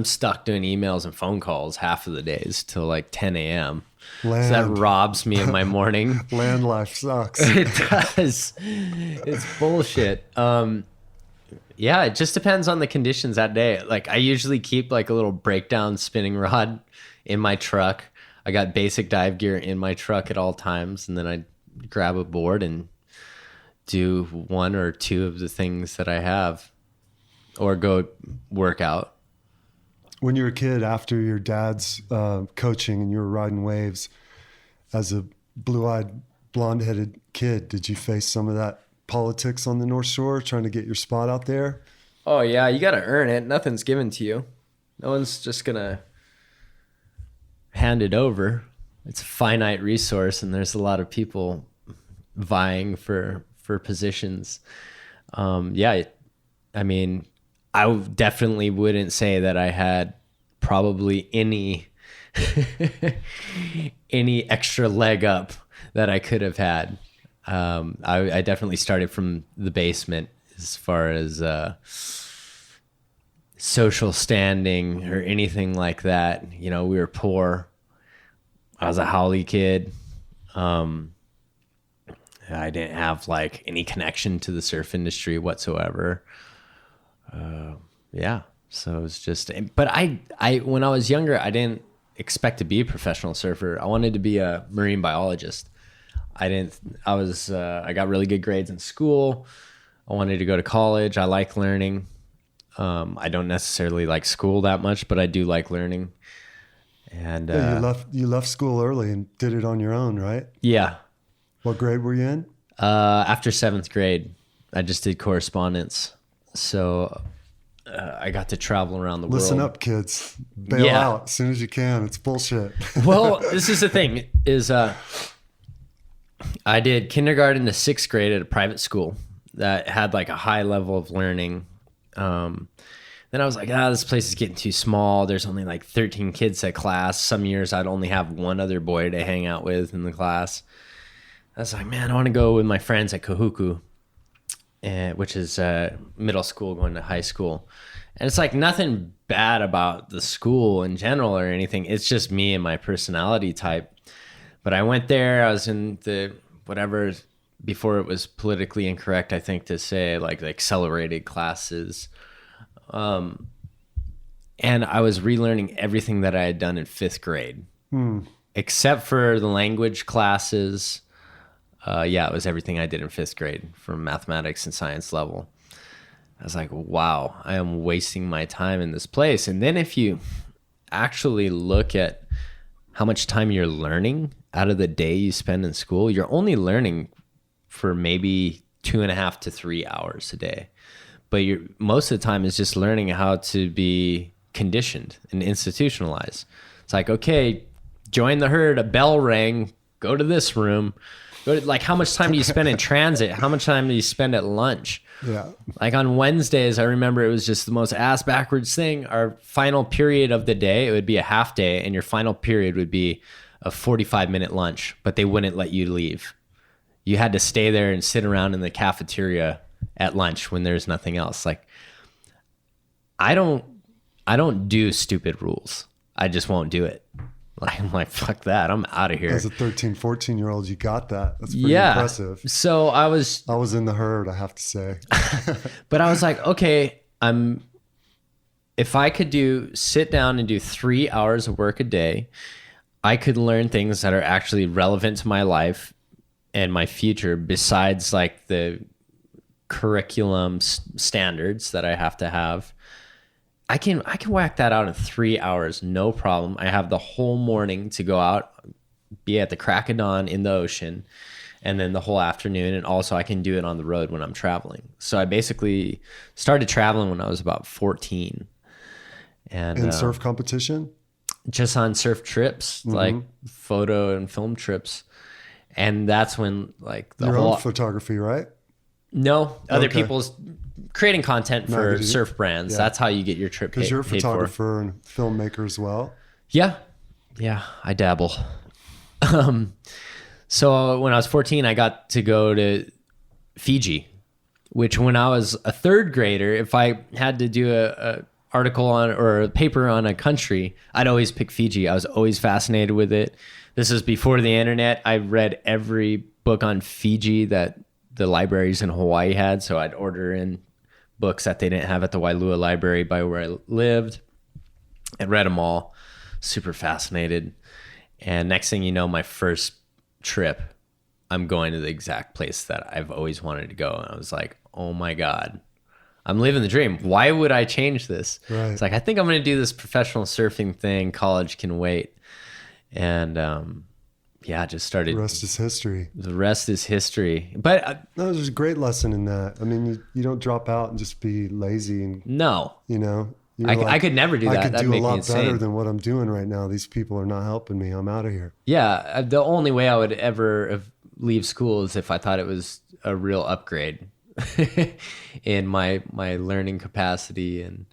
stuck doing emails and phone calls half of the days till like 10 a.m. So that robs me of my morning. Land life sucks. It does. It's bullshit. It just depends on the conditions that day. Like I usually keep like a little breakdown spinning rod in my truck. I got basic dive gear in my truck at all times. And then I grab a board and do one or two of the things that I have or go work out. When you were a kid, after your dad's coaching and you were riding waves, as a blue-eyed, blonde-headed kid, did you face some of that politics on the North Shore, trying to get your spot out there? Oh yeah, you got to earn it. Nothing's given to you. No one's just gonna hand it over. It's a finite resource, and there's a lot of people vying for positions. Yeah, I mean, I definitely wouldn't say that I had probably any any extra leg up that I could have had. I definitely started from the basement as far as social standing or anything like that. You know, we were poor. I was a Healey kid. I didn't have like any connection to the surf industry whatsoever. Yeah. So it was just, but I, when I was younger, I didn't expect to be a professional surfer. I wanted to be a marine biologist. I got really good grades in school. I wanted to go to college. I like learning. I don't necessarily like school that much, but I do like learning. And you left school early and did it on your own, right? Yeah. What grade were you in? After 7th grade, I just did correspondence. So I got to travel around the world. Listen up, kids. Bail out as soon as you can. It's bullshit. Well, this is the thing is I did kindergarten to 6th grade at a private school that had like a high level of learning. Then I was like, this place is getting too small. There's only like 13 kids at class. Some years I'd only have one other boy to hang out with in the class. I was like, man, I want to go with my friends at Kahuku, which is middle school going to high school. And it's like nothing bad about the school in general or anything. It's just me and my personality type. But I went there. I was in the whatever, before it was politically incorrect, I think, to say like the accelerated classes. And I was relearning everything that I had done in 5th grade, except for the language classes. It was everything I did in 5th grade from mathematics and science level. I was like, wow, I am wasting my time in this place. And then if you actually look at how much time you're learning out of the day you spend in school, you're only learning for maybe 2.5 to 3 hours a day. But most of the time is just learning how to be conditioned and institutionalized. It's like, okay, join the herd, a bell rang, go to this room. Like, how much time do you spend in transit? How much time do you spend at lunch? Yeah. Like on Wednesdays, I remember it was just the most ass backwards thing. Our final period of the day, it would be a half day, and your final period would be a 45-minute lunch, but they wouldn't let you leave. You had to stay there and sit around in the cafeteria at lunch when there's nothing else. Like, I don't do stupid rules. I just won't do it. Like, I'm like, fuck that. I'm out of here. As a 13, 14-year-old, you got that. That's pretty impressive. So I was in the herd, I have to say. But I was like, okay, if I could sit down and do 3 hours of work a day, I could learn things that are actually relevant to my life and my future, besides like the curriculum standards that I have to have. I can whack that out in 3 hours, no problem. I have the whole morning to go out, be at the crack of dawn in the ocean, and then the whole afternoon. And also I can do it on the road when I'm traveling. So I basically started traveling when I was about 14. And in surf competition? Just on surf trips, like photo and film trips. And that's when like your own photography, right? No, other people's creating content for surf brands. Yeah. That's how you get your trip paid. Because you're a photographer and filmmaker as well. Yeah, I dabble. So when I was 14, I got to go to Fiji, which when I was a 3rd grader, if I had to do a article on or a paper on a country, I'd always pick Fiji. I was always fascinated with it. This is before the internet. I read every book on Fiji that the libraries in Hawaii had. So I'd order in books that they didn't have at the Wailua library by where I lived, and read them all. Super fascinated. And next thing you know, my first trip, I'm going to the exact place that I've always wanted to go. And I was like, oh my God, I'm living the dream. Why would I change this? Right. It's like, I think I'm going to do this professional surfing thing. College can wait. And yeah, just started. The rest is history. The rest is history. But No, there's a great lesson in that. I mean, you don't drop out and just be lazy and, no, you know, I could never do that. I could That'd do a make me lot insane. better than what I'm doing right now. These people are not helping me. I'm out of here. Yeah, the only way I would ever leave school is if I thought it was a real upgrade in my learning capacity and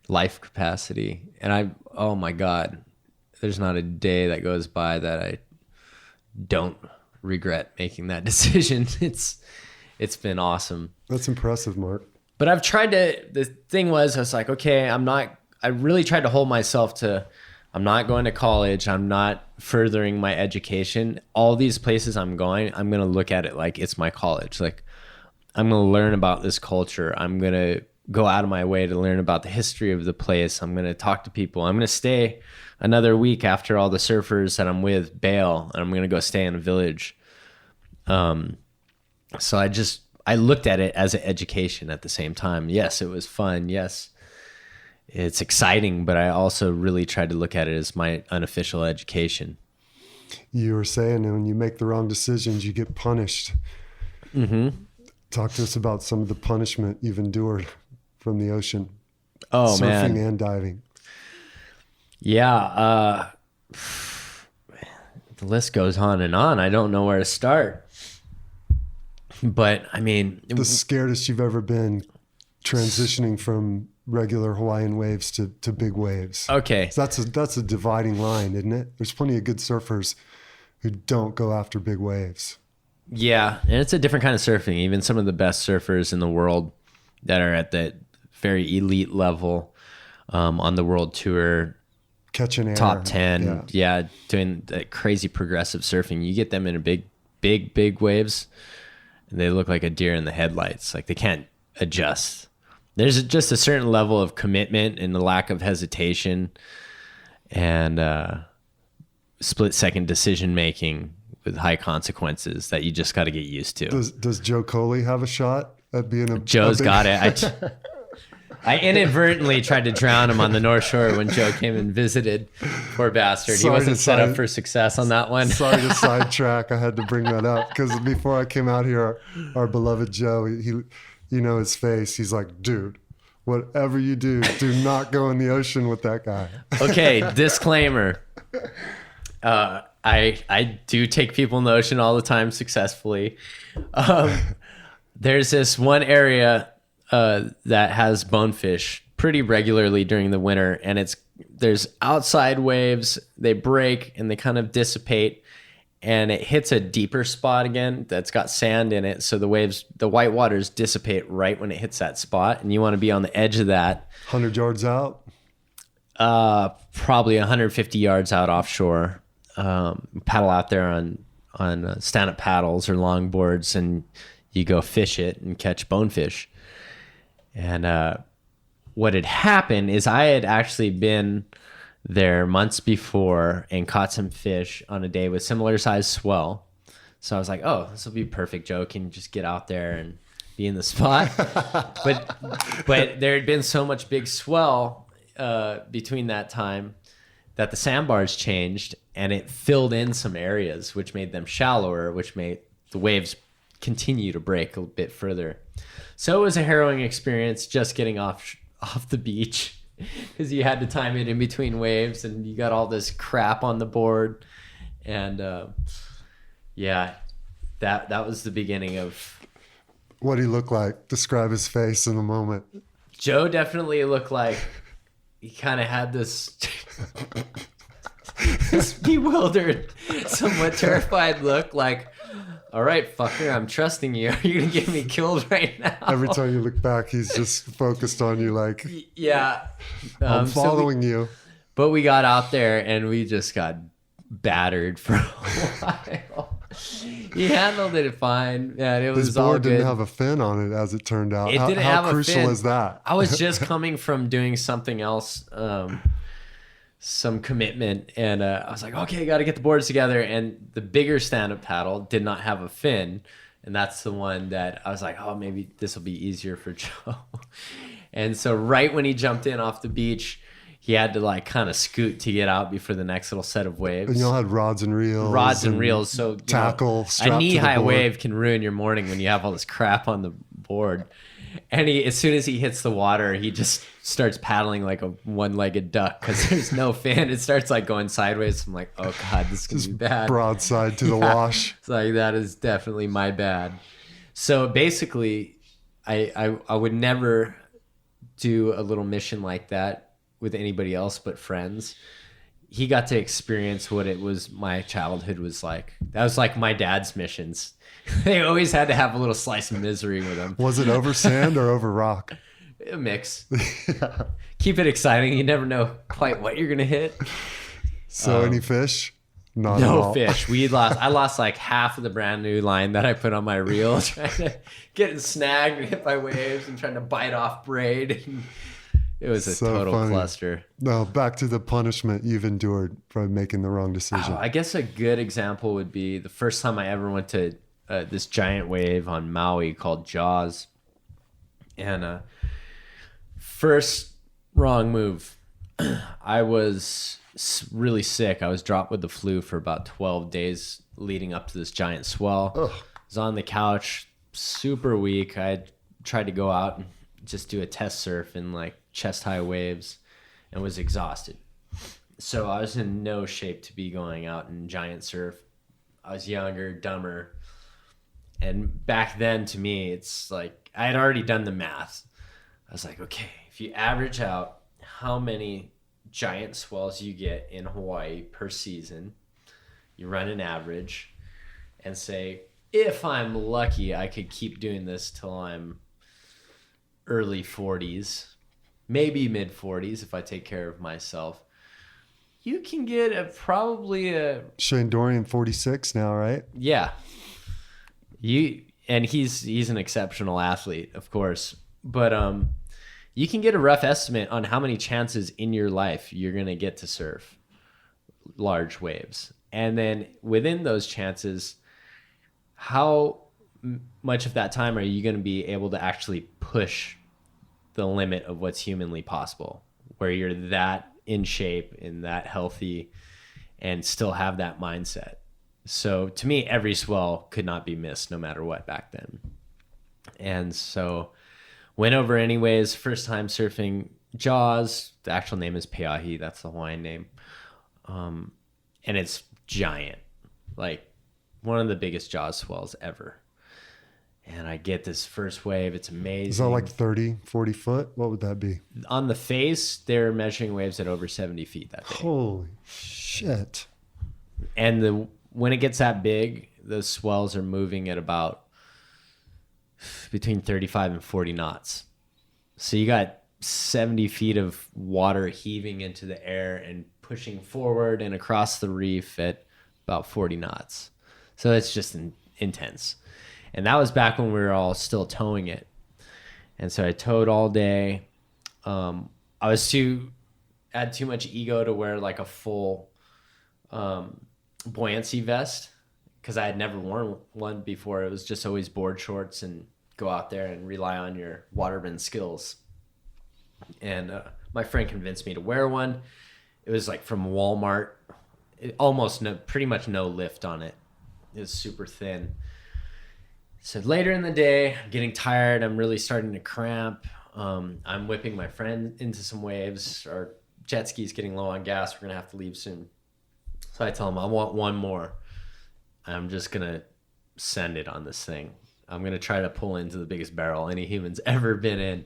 life capacity. And oh my God, there's not a day that goes by that I don't regret making that decision. It's been awesome. That's impressive, Mark. But I've tried to, the thing was, I was like, okay, I really tried to hold myself to, I'm not going to college. I'm not furthering my education. All these places I'm going to look at it like it's my college. Like, I'm going to learn about this culture. I'm going to go out of my way to learn about the history of the place. I'm going to talk to people. I'm going to stay another week after all the surfers that I'm with bail, and I'm going to go stay in a village. So I looked at it as an education at the same time. Yes, it was fun. Yes, it's exciting, but I also really tried to look at it as my unofficial education. You were saying that when you make the wrong decisions, you get punished. Mm-hmm. Talk to us about some of the punishment you've endured from the ocean. Oh, surfing man. and diving. Yeah. The list goes on and on. I don't know where to start. But I mean, The scaredest you've ever been transitioning from regular Hawaiian waves to big waves. okay. So that's a dividing line, isn't it? There's plenty of good surfers who don't go after big waves. Yeah. And it's a different kind of surfing. Even some of the best surfers in the world that are at that very elite level on the world tour, Catching air. top 10, yeah, doing that crazy progressive surfing. You get them in a big waves, and they look like a deer in the headlights. Like they can't adjust. There's just a certain level of commitment and the lack of hesitation and split-second decision-making with high consequences that you just got to get used to. Does Joe Coley have a shot at being a Joe's a big... got it. I inadvertently tried to drown him on the North Shore when Joe came and visited. Poor bastard. He wasn't set up for success on that one. Sorry to sidetrack. I had to bring that up because before I came out here, our beloved Joe, he, you know his face. He's like, dude, whatever you do not go in the ocean with that guy. Okay, disclaimer. I do take people in the ocean all the time successfully. There's this one area that has bonefish pretty regularly during the winter, and there's outside waves. They break and they kind of dissipate, and it hits a deeper spot again that's got sand in it. So the white waters dissipate right when it hits that spot, and you want to be on the edge of that. 100 yards out? Probably 150 yards out offshore. Paddle out there on stand-up paddles or longboards, and you go fish it and catch bonefish. And what had happened is I had actually been there months before and caught some fish on a day with similar size swell. So I was like, oh, this will be perfect, Joe. Can you just get out there and be in the spot? but there had been so much big swell between that time that the sandbars changed, and it filled in some areas, which made them shallower, which made the waves continue to break a bit further. So it was a harrowing experience just getting off the beach because you had to time it in between waves, and you got all this crap on the board. And yeah, that was the beginning of... What'd he look like? Describe his face in a moment. Joe definitely looked like he kind of had this bewildered, somewhat terrified look, like, all right, fucker, I'm trusting you. Are you going to get me killed right now? Every time you look back, he's just focused on you like, yeah. I'm following you. But we got out there and we just got battered for a while. He handled it fine. Yeah, it was all good. His board didn't have a fin on it, as it turned out. It didn't have a fin. How crucial is that? I was just coming from doing something else, some commitment, and I was like, okay, got to get the boards together. And the bigger stand-up paddle did not have a fin, and that's the one that I was like, oh, maybe this will be easier for Joe. And so right when he jumped in off the beach, he had to like kind of scoot to get out before the next little set of waves. And y'all had rods and reels. So tackle. A knee-high wave can ruin your morning when you have all this crap on the board. And as soon as he hits the water, he just starts paddling like a one-legged duck because there's no fin. It starts like going sideways. I'm like, oh God, this is going to be bad. Broadside to the wash. It's like, that is definitely my bad. So basically, I would never do a little mission like that with anybody else but friends. He got to experience what it was my childhood was like. That was like my dad's missions. They always had to have a little slice of misery with them. Was it over sand or over rock? A mix. Yeah. Keep it exciting. You never know quite what you're gonna hit. So any fish? Not no at all. Fish. I lost like half of the brand new line that I put on my reel, trying to get snagged and hit by waves and trying to bite off braid. It was a total cluster. No, back to the punishment you've endured from making the wrong decision. I guess a good example would be the first time I ever went to this giant wave on Maui called Jaws. And first wrong move. I was really sick. I was dropped with the flu for about 12 days leading up to this giant swell. Ugh. I was on the couch, super weak. I tried to go out and just do a test surf in like chest high waves and was exhausted. So I was in no shape to be going out in giant surf. I was younger, dumber. And back then to me, it's like I had already done the math. I was like, okay, if you average out how many giant swells you get in Hawaii per season, you run an average and say, if I'm lucky, I could keep doing this till I'm early 40s, maybe mid 40s if I take care of myself. You can get probably a Shane Dorian, 46 now, right? Yeah. He's an exceptional athlete, of course, but you can get a rough estimate on how many chances in your life you're going to get to surf large waves. And then within those chances, how much of that time are you going to be able to actually push the limit of what's humanly possible, where you're that in shape and that healthy and still have that mindset? So to me, every swell could not be missed no matter what back then. And so went over anyways, first time surfing Jaws. The actual name is Peahi. That's the Hawaiian name. And it's giant, like one of the biggest Jaws swells ever. And I get this first wave. It's amazing. Is that like 30, 40 foot? What would that be? On the face, they're measuring waves at over 70 feet that day. Holy shit. And when it gets that big, the swells are moving at about between 35 and 40 knots. So you got 70 feet of water heaving into the air and pushing forward and across the reef at about 40 knots. So it's just intense. And that was back when we were all still towing it. And so I towed all day. I had too much ego to wear like a full buoyancy vest because I had never worn one before. It was just always board shorts and go out there and rely on your Waterman skills. And my friend convinced me to wear one. It was like from Walmart. Pretty much no lift on it. It was super thin. So later in the day, I'm getting tired. I'm really starting to cramp. I'm whipping my friend into some waves. Our jet ski's getting low on gas. We're going to have to leave soon. So I tell him, I want one more. I'm just going to send it on this thing. I'm going to try to pull into the biggest barrel any human's ever been in,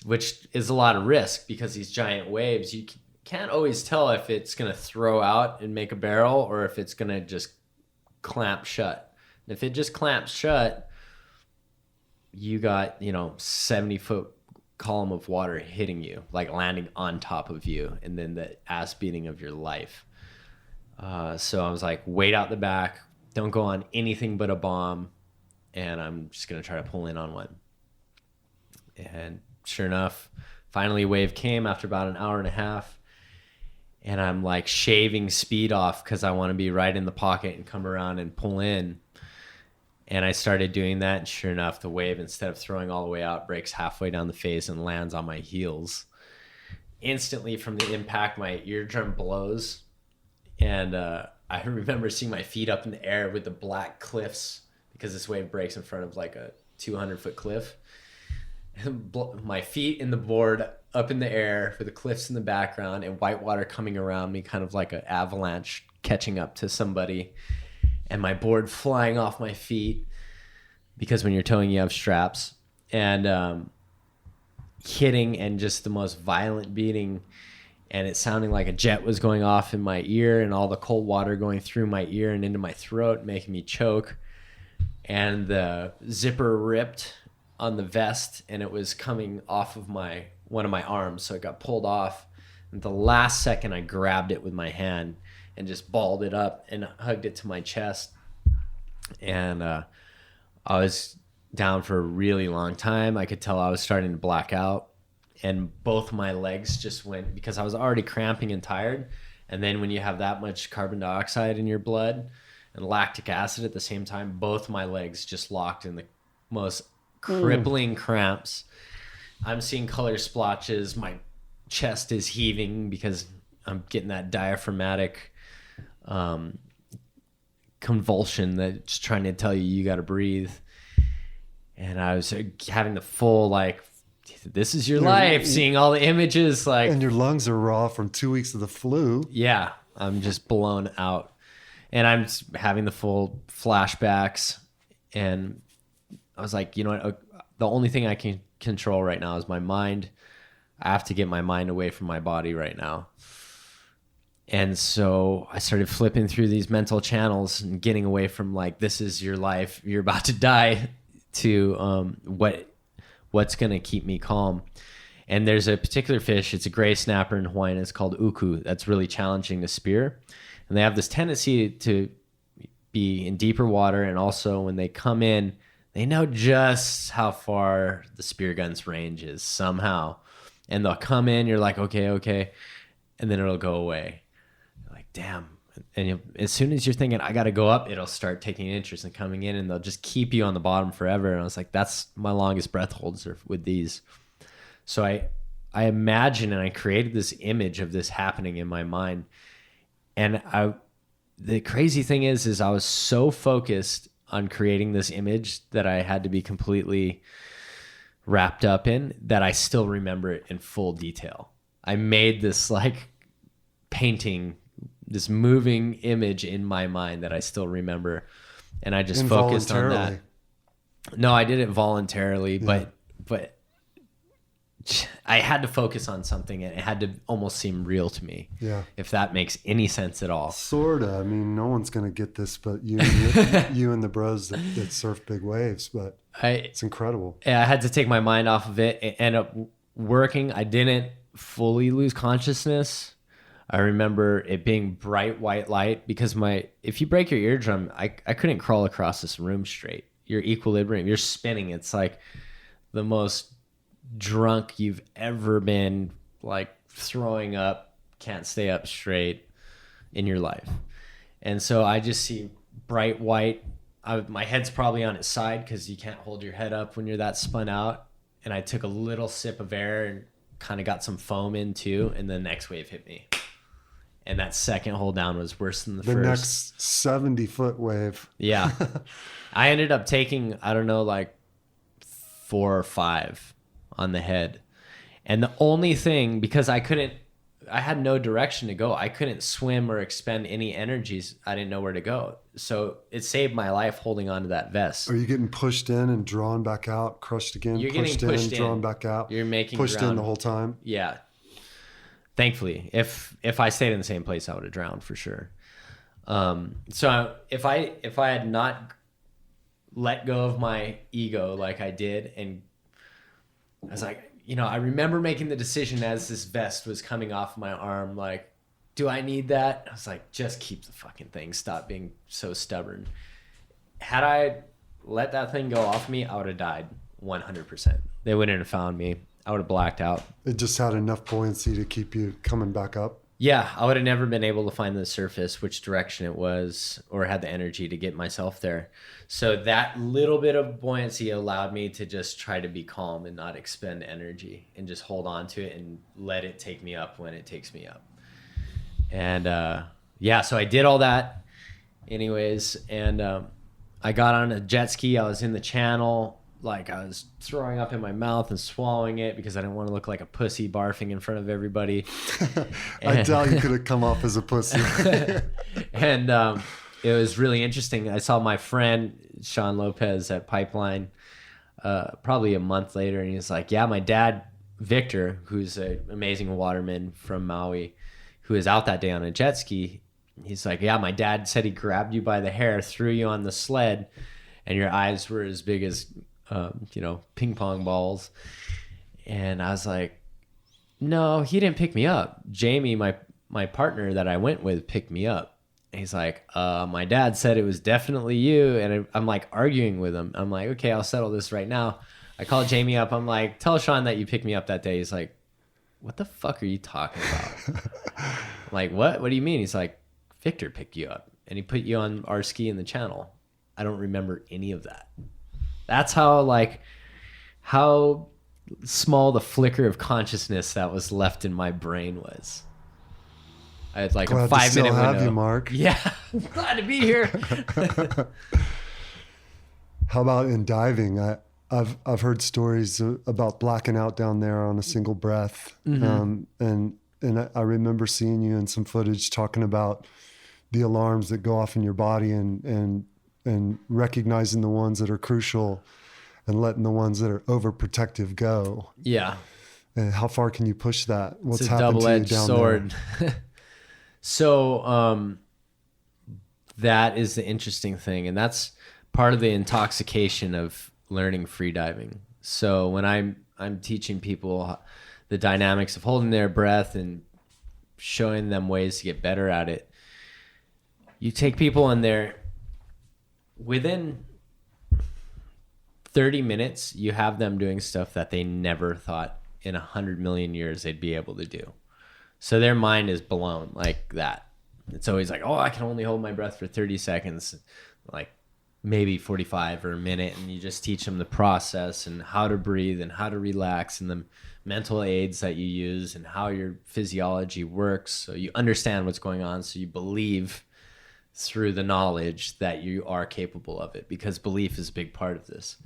which is a lot of risk because these giant waves, you can't always tell if it's going to throw out and make a barrel or if it's going to just clamp shut. And if it just clamps shut, you got, 70-foot column of water hitting you, like landing on top of you, and then the ass beating of your life. So I was like, wait out the back, don't go on anything but a bomb, and I'm just going to try to pull in on one. And sure enough, finally a wave came after about an hour and a half, and I'm like shaving speed off because I want to be right in the pocket and come around and pull in. And I started doing that, and sure enough, the wave, instead of throwing all the way out, breaks halfway down the face and lands on my heels. instantly from the impact, my eardrum blows. And I remember seeing my feet up in the air with the black cliffs, because this wave breaks in front of like a 200-foot cliff. My feet in the board up in the air with the cliffs in the background and white water coming around me, kind of like an avalanche catching up to somebody, and my board flying off my feet, because when you're towing you have straps, and hitting, and just the most violent beating, and it sounding like a jet was going off in my ear, and all the cold water going through my ear and into my throat, making me choke. And the zipper ripped on the vest, and it was coming off of one of my arms, so it got pulled off. And the last second, I grabbed it with my hand and just balled it up and hugged it to my chest. And I was down for a really long time. I could tell I was starting to black out, and both my legs just went, because I was already cramping and tired. And then when you have that much carbon dioxide in your blood and lactic acid at the same time, both my legs just locked in the most crippling cramps. I'm seeing color splotches. My chest is heaving because I'm getting that diaphragmatic convulsion that's trying to tell you got to breathe. And I was having the full, like, this is your life, seeing all the images, like, and your lungs are raw from 2 weeks of the flu. Yeah, I'm just blown out, and I'm just having the full flashbacks. And I was like, you know what? The only thing I can control right now is my mind. I have to get my mind away from my body right now. And so I started flipping through these mental channels and getting away from, like, this is your life, you're about to die, to what's going to keep me calm. And there's a particular fish, it's a gray snapper in Hawaii, and it's called uku, that's really challenging to spear. And they have this tendency to be in deeper water, and also when they come in, they know just how far the spear gun's range is somehow. And they'll come in, you're like, okay, and then it'll go away. You're like, damn. And as soon as you're thinking, I got to go up, it'll start taking interest in coming in, and they'll just keep you on the bottom forever. And I was like, that's my longest breath holds are with these. So I imagined, and I created this image of this happening in my mind. And the crazy thing is I was so focused on creating this image that I had to be completely wrapped up in that I still remember it in full detail. I made this, like, painting, this moving image in my mind that I still remember, and I just focused on that. No, I did it voluntarily, but I had to focus on something, and it had to almost seem real to me. Yeah. If that makes any sense at all. Sorta. I mean, no one's going to get this but you and you and the bros that surf big waves, but it's incredible. Yeah, I had to take my mind off of it. It ended up working. I didn't fully lose consciousness. I remember it being bright white light, because if you break your eardrum, I couldn't crawl across this room straight. Your equilibrium, you're spinning. It's like the most drunk you've ever been, like throwing up, can't stay up straight in your life. And so I just see bright white. My head's probably on its side, because you can't hold your head up when you're that spun out. And I took a little sip of air and kind of got some foam in too, and the next wave hit me. And that second hole down was worse than the first. The next 70-foot wave. Yeah. I ended up taking, I don't know, like 4 or 5 on the head. And the only thing, because I had no direction to go. I couldn't swim or expend any energies. I didn't know where to go. So it saved my life holding onto that vest. Are you getting pushed in and drawn back out, crushed again, You're pushed getting pushed in, drawn back out? You're making pushed in the whole time? Yeah. Thankfully, if I stayed in the same place, I would have drowned for sure. So if I had not let go of my ego like I did, and I was like, I remember making the decision as this vest was coming off my arm, like, do I need that? I was like, just keep the fucking thing. Stop being so stubborn. Had I let that thing go off me, I would have died 100%. They wouldn't have found me. I would have blacked out. It just had enough buoyancy to keep you coming back up? Yeah, I would have never been able to find the surface, which direction it was, or had the energy to get myself there. So that little bit of buoyancy allowed me to just try to be calm and not expend energy and just hold on to it and let it take me up when it takes me up. And yeah, so I did all that anyways. And I got on a jet ski. I was in the channel. Like I was throwing up in my mouth and swallowing it because I didn't want to look like a pussy barfing in front of everybody. I doubt you could have come off as a pussy. And it was really interesting. I saw my friend Sean Lopez at Pipeline probably a month later, and he was like, yeah, my dad, Victor, who's an amazing waterman from Maui, who was out that day on a jet ski, he's like, yeah, my dad said he grabbed you by the hair, threw you on the sled, and your eyes were as big as ping pong balls. And I was like, no, he didn't pick me up. Jamie, my partner that I went with, picked me up. And he's like, my dad said it was definitely you. And I'm like arguing with him. I'm like, okay, I'll settle this right now. I called Jamie up. I'm like, tell Sean that you picked me up that day. He's like, what the fuck are you talking about? I'm like, what do you mean? He's like, Victor picked you up and he put you on our ski in the channel. I don't remember any of that. That's how small the flicker of consciousness that was left in my brain was. I had like glad a 5 minute window. Have you, Mark. Yeah, glad to be here. How about in diving? I've heard stories about blacking out down there on a single breath, and I remember seeing you in some footage talking about the alarms that go off in your body and recognizing the ones that are crucial and letting the ones that are overprotective go. Yeah. And how far can you push that? What's it's a happened double-edged to you down sword. there? So that is the interesting thing. And that's part of the intoxication of learning free diving. So when I'm teaching people the dynamics of holding their breath and showing them ways to get better at it, you take people in there. Within 30 minutes, you have them doing stuff that they never thought in 100 million years they'd be able to do. So their mind is blown like that. It's always like, oh, I can only hold my breath for 30 seconds, like maybe 45 or a minute. And you just teach them the process and how to breathe and how to relax and the mental aids that you use and how your physiology works. So you understand what's going on. So you believe through the knowledge that you are capable of it, because belief is a big part of this.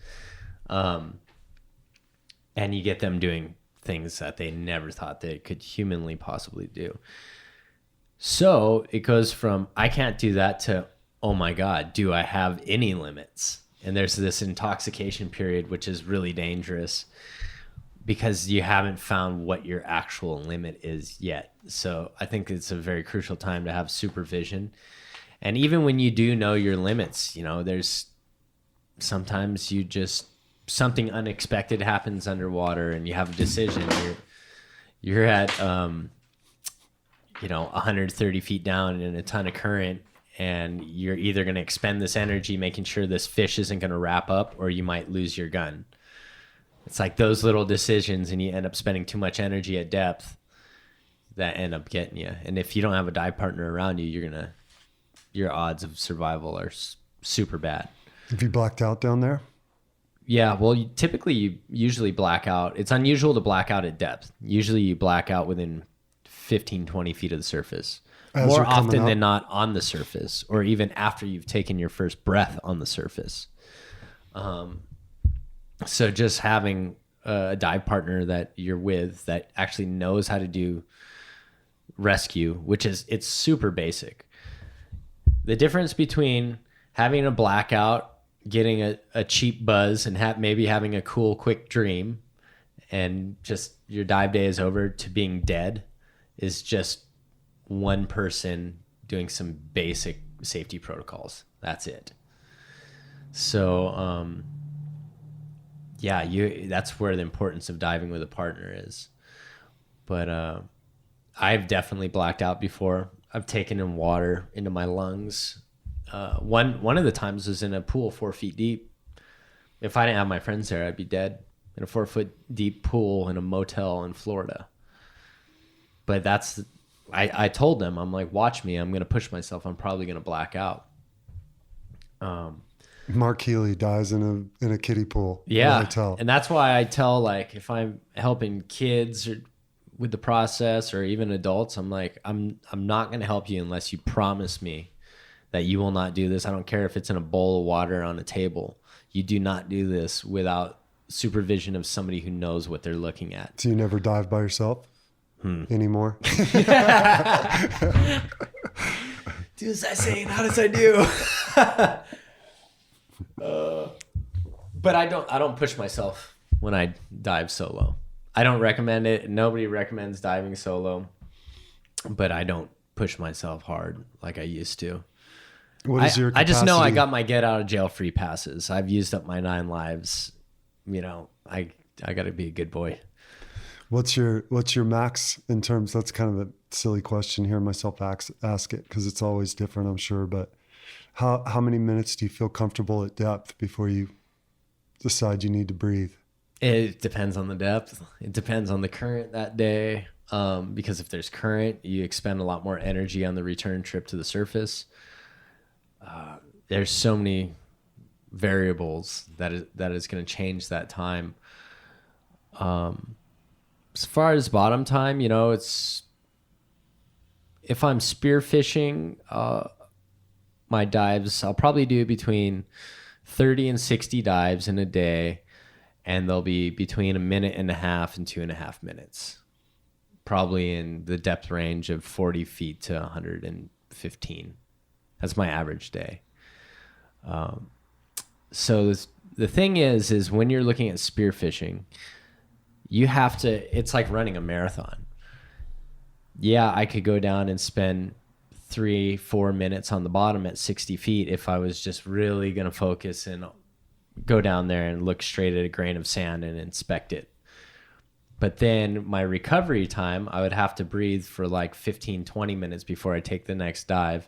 And you get them doing things that they never thought they could humanly possibly do. So it goes from, I can't do that, to, oh my God, do I have any limits? And there's this intoxication period, which is really dangerous because you haven't found what your actual limit is yet. So I think it's a very crucial time to have supervision. And even when you do know your limits, there's sometimes something unexpected happens underwater and you have a decision. You're at, 130 feet down in a ton of current, and you're either going to expend this energy making sure this fish isn't going to wrap up, or you might lose your gun. It's like those little decisions, and you end up spending too much energy at depth that end up getting you. And if you don't have a dive partner around you, your odds of survival are super bad. Have you blacked out down there? Yeah, well, you usually black out. It's unusual to black out at depth. Usually you black out within 15, 20 feet of the surface. More often than not on the surface, or even after you've taken your first breath on the surface. So just having a dive partner that you're with that actually knows how to do rescue, it's super basic. The difference between having a blackout, getting a cheap buzz, and maybe having a cool, quick dream, and just your dive day is over, to being dead, is just one person doing some basic safety protocols. That's it. So, that's where the importance of diving with a partner is. But I've definitely blacked out before. I've taken in water into my lungs. One of the times was in a pool 4 feet deep. If I didn't have my friends there, I'd be dead in a 4 foot deep pool in a motel in Florida. But that's I told them, I'm like, watch me. I'm going to push myself. I'm probably going to black out. Mark Healey dies in a kiddie pool. Yeah. At a hotel. And that's why I tell, like, if I'm helping kids or with the process or even adults, I'm like, I'm not going to help you unless you promise me that you will not do this. I don't care if it's in a bowl of water on a table. You do not do this without supervision of somebody who knows what they're looking at. So you never dive by yourself anymore? Do as I say, not as I do. But I don't push myself when I dive solo. I don't recommend it. Nobody recommends diving solo, but I don't push myself hard like I used to. What is your capacity? I just know I got my get out of jail free passes. I've used up my 9 lives. You know, I got to be a good boy. What's your max in terms? That's kind of a silly question. Hearing myself ask it because it's always different, I'm sure. But how many minutes do you feel comfortable at depth before you decide you need to breathe? It depends on the depth. It depends on the current that day. Because if there's current, you expend a lot more energy on the return trip to the surface. There's so many variables that is going to change that time. As far as bottom time, you know, it's if I'm spearfishing, my dives, I'll probably do between 30 and 60 dives in a day, and they'll be between 1.5 minutes and 2.5 minutes, probably in the depth range of 40 feet to 115. That's my average day. So the thing is when you're looking at spearfishing, you have to, it's like running a marathon. Yeah, I could go down and spend 3-4 minutes on the bottom at 60 feet if I was just really going to focus and go down there and look straight at a grain of sand and inspect it. But then my recovery time, I would have to breathe for like 15-20 minutes before I take the next dive,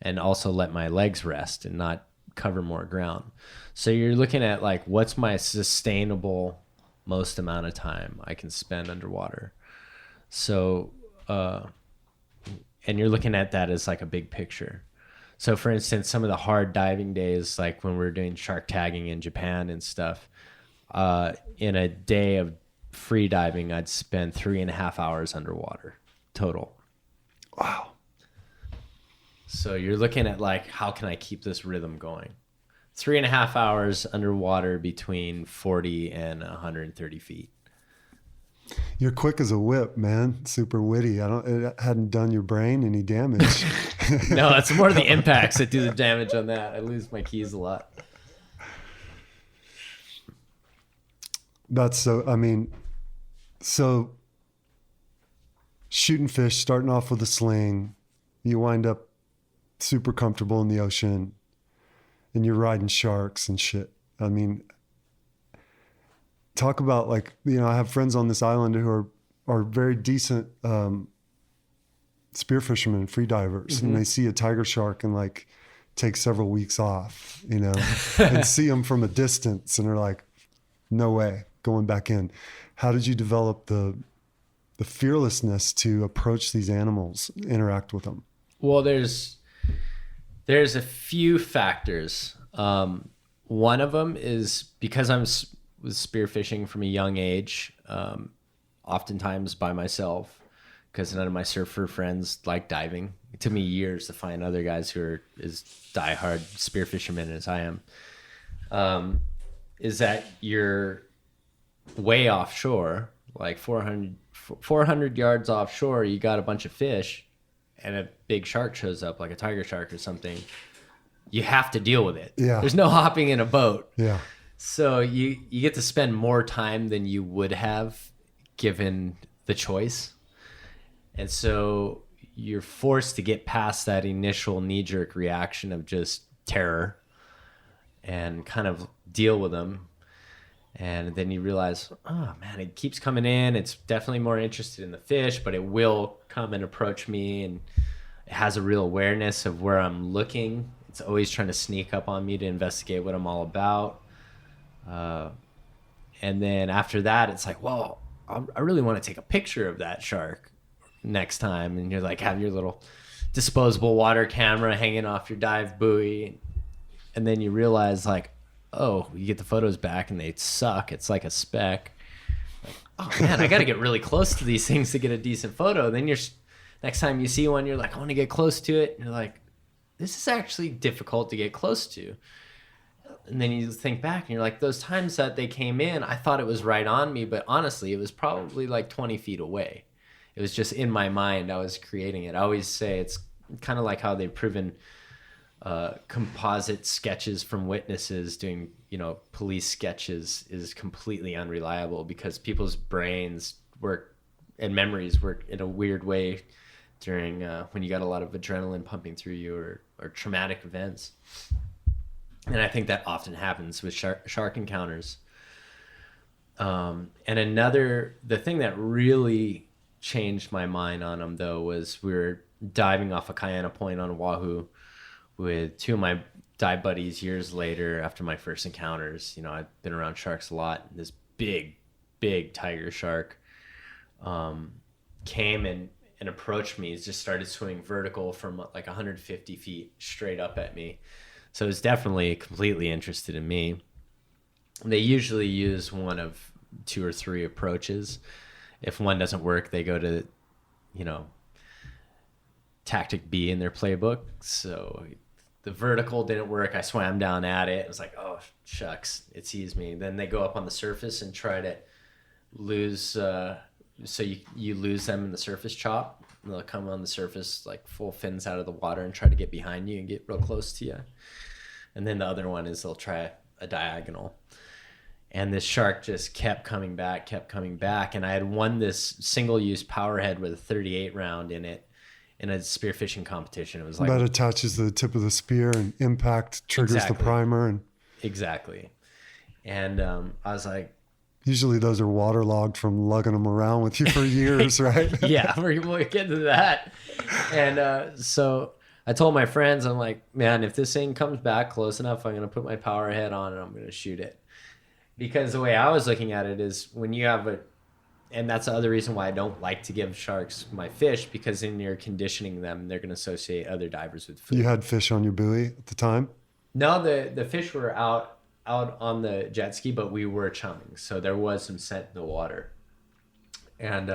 and also let my legs rest and not cover more ground. So you're looking at like, what's my sustainable most amount of time I can spend underwater? So, and you're looking at that as like a big picture. So for instance, some of the hard diving days, like when we're doing shark tagging in Japan and stuff, in a day of free diving, I'd spend 3.5 hours underwater total. Wow. So you're looking at like, how can I keep this rhythm going? 3.5 hours underwater between 40 and 130 feet. You're quick as a whip, man. Super witty. It hadn't done your brain any damage. No, it's more the impacts that do the damage on that. I lose my keys a lot. That's so shooting fish, starting off with a sling, you wind up super comfortable in the ocean and you're riding sharks and shit. I mean, talk about like, you know, I have friends on this island who are very decent spear fishermen, free divers, and they see a tiger shark and like take several weeks off, you know, and see them from a distance and are like, no way, going back in. How did you develop the fearlessness to approach these animals, interact with them? Well, there's a few factors. One of them is because I was spearfishing from a young age, oftentimes by myself, because none of my surfer friends like diving. It took me years to find other guys who are as diehard spear fishermen as I am. Is that you're way offshore, like 400 yards offshore, you got a bunch of fish, and a big shark shows up, like a tiger shark or something. You have to deal with it. Yeah. There's no hopping in a boat. Yeah. So you get to spend more time than you would have given the choice. And so you're forced to get past that initial knee-jerk reaction of just terror and kind of deal with them. And then you realize, oh man, it keeps coming in. It's definitely more interested in the fish, but it will come and approach me, and it has a real awareness of where I'm looking. It's always trying to sneak up on me to investigate what I'm all about. And then after that, it's like, well, I really want to take a picture of that shark. next time, and you're like have your little disposable water camera hanging off your dive buoy, and then you realize like, oh, you get the photos back and they suck. It's like a speck. Like, oh man, I got to get really close to these things to get a decent photo. Then next time you see one, you're like, I want to get close to it. And you're like, this is actually difficult to get close to. And then you think back and you're like, those times that they came in, I thought it was right on me, but honestly, it was probably like 20 feet away. It was just in my mind. I was creating it. I always say it's kind of like how they've proven composite sketches from witnesses doing, police sketches is completely unreliable because people's brains work and memories work in a weird way during when you got a lot of adrenaline pumping through you or traumatic events. And I think that often happens with shark encounters. And the thing that really changed my mind on them, though, was we were diving off of Kayana Point on Oahu with two of my dive buddies years later after my first encounters. I'd been around sharks a lot. This big tiger shark came and approached me. He just started swimming vertical from like 150 feet straight up at me. So it's definitely completely interested in me. They usually use one of 2 or 3 approaches. If one doesn't work, they go to, tactic B in their playbook. So the vertical didn't work. I swam down at it. It was like, oh, shucks, it sees me. Then they go up on the surface and try to lose. So you lose them in the surface chop. And they'll come on the surface like full fins out of the water and try to get behind you and get real close to you. And then the other one is they'll try a diagonal. And this shark just kept coming back. And I had won this single-use power head with a 38 round in it in a spearfishing competition. It was like that attaches to the tip of the spear and impact triggers the primer. Exactly. And I was like, usually those are waterlogged from lugging them around with you for years, right? Yeah, we'll get to that. And so I told my friends, I'm like, man, if this thing comes back close enough, I'm going to put my power head on and I'm going to shoot it. Because the way I was looking at it is when you have and that's the other reason why I don't like to give sharks my fish, because in your conditioning them, they're going to associate other divers with food. You had fish on your buoy at the time? No, the fish were out on the jet ski, but we were chumming. So there was some scent in the water. And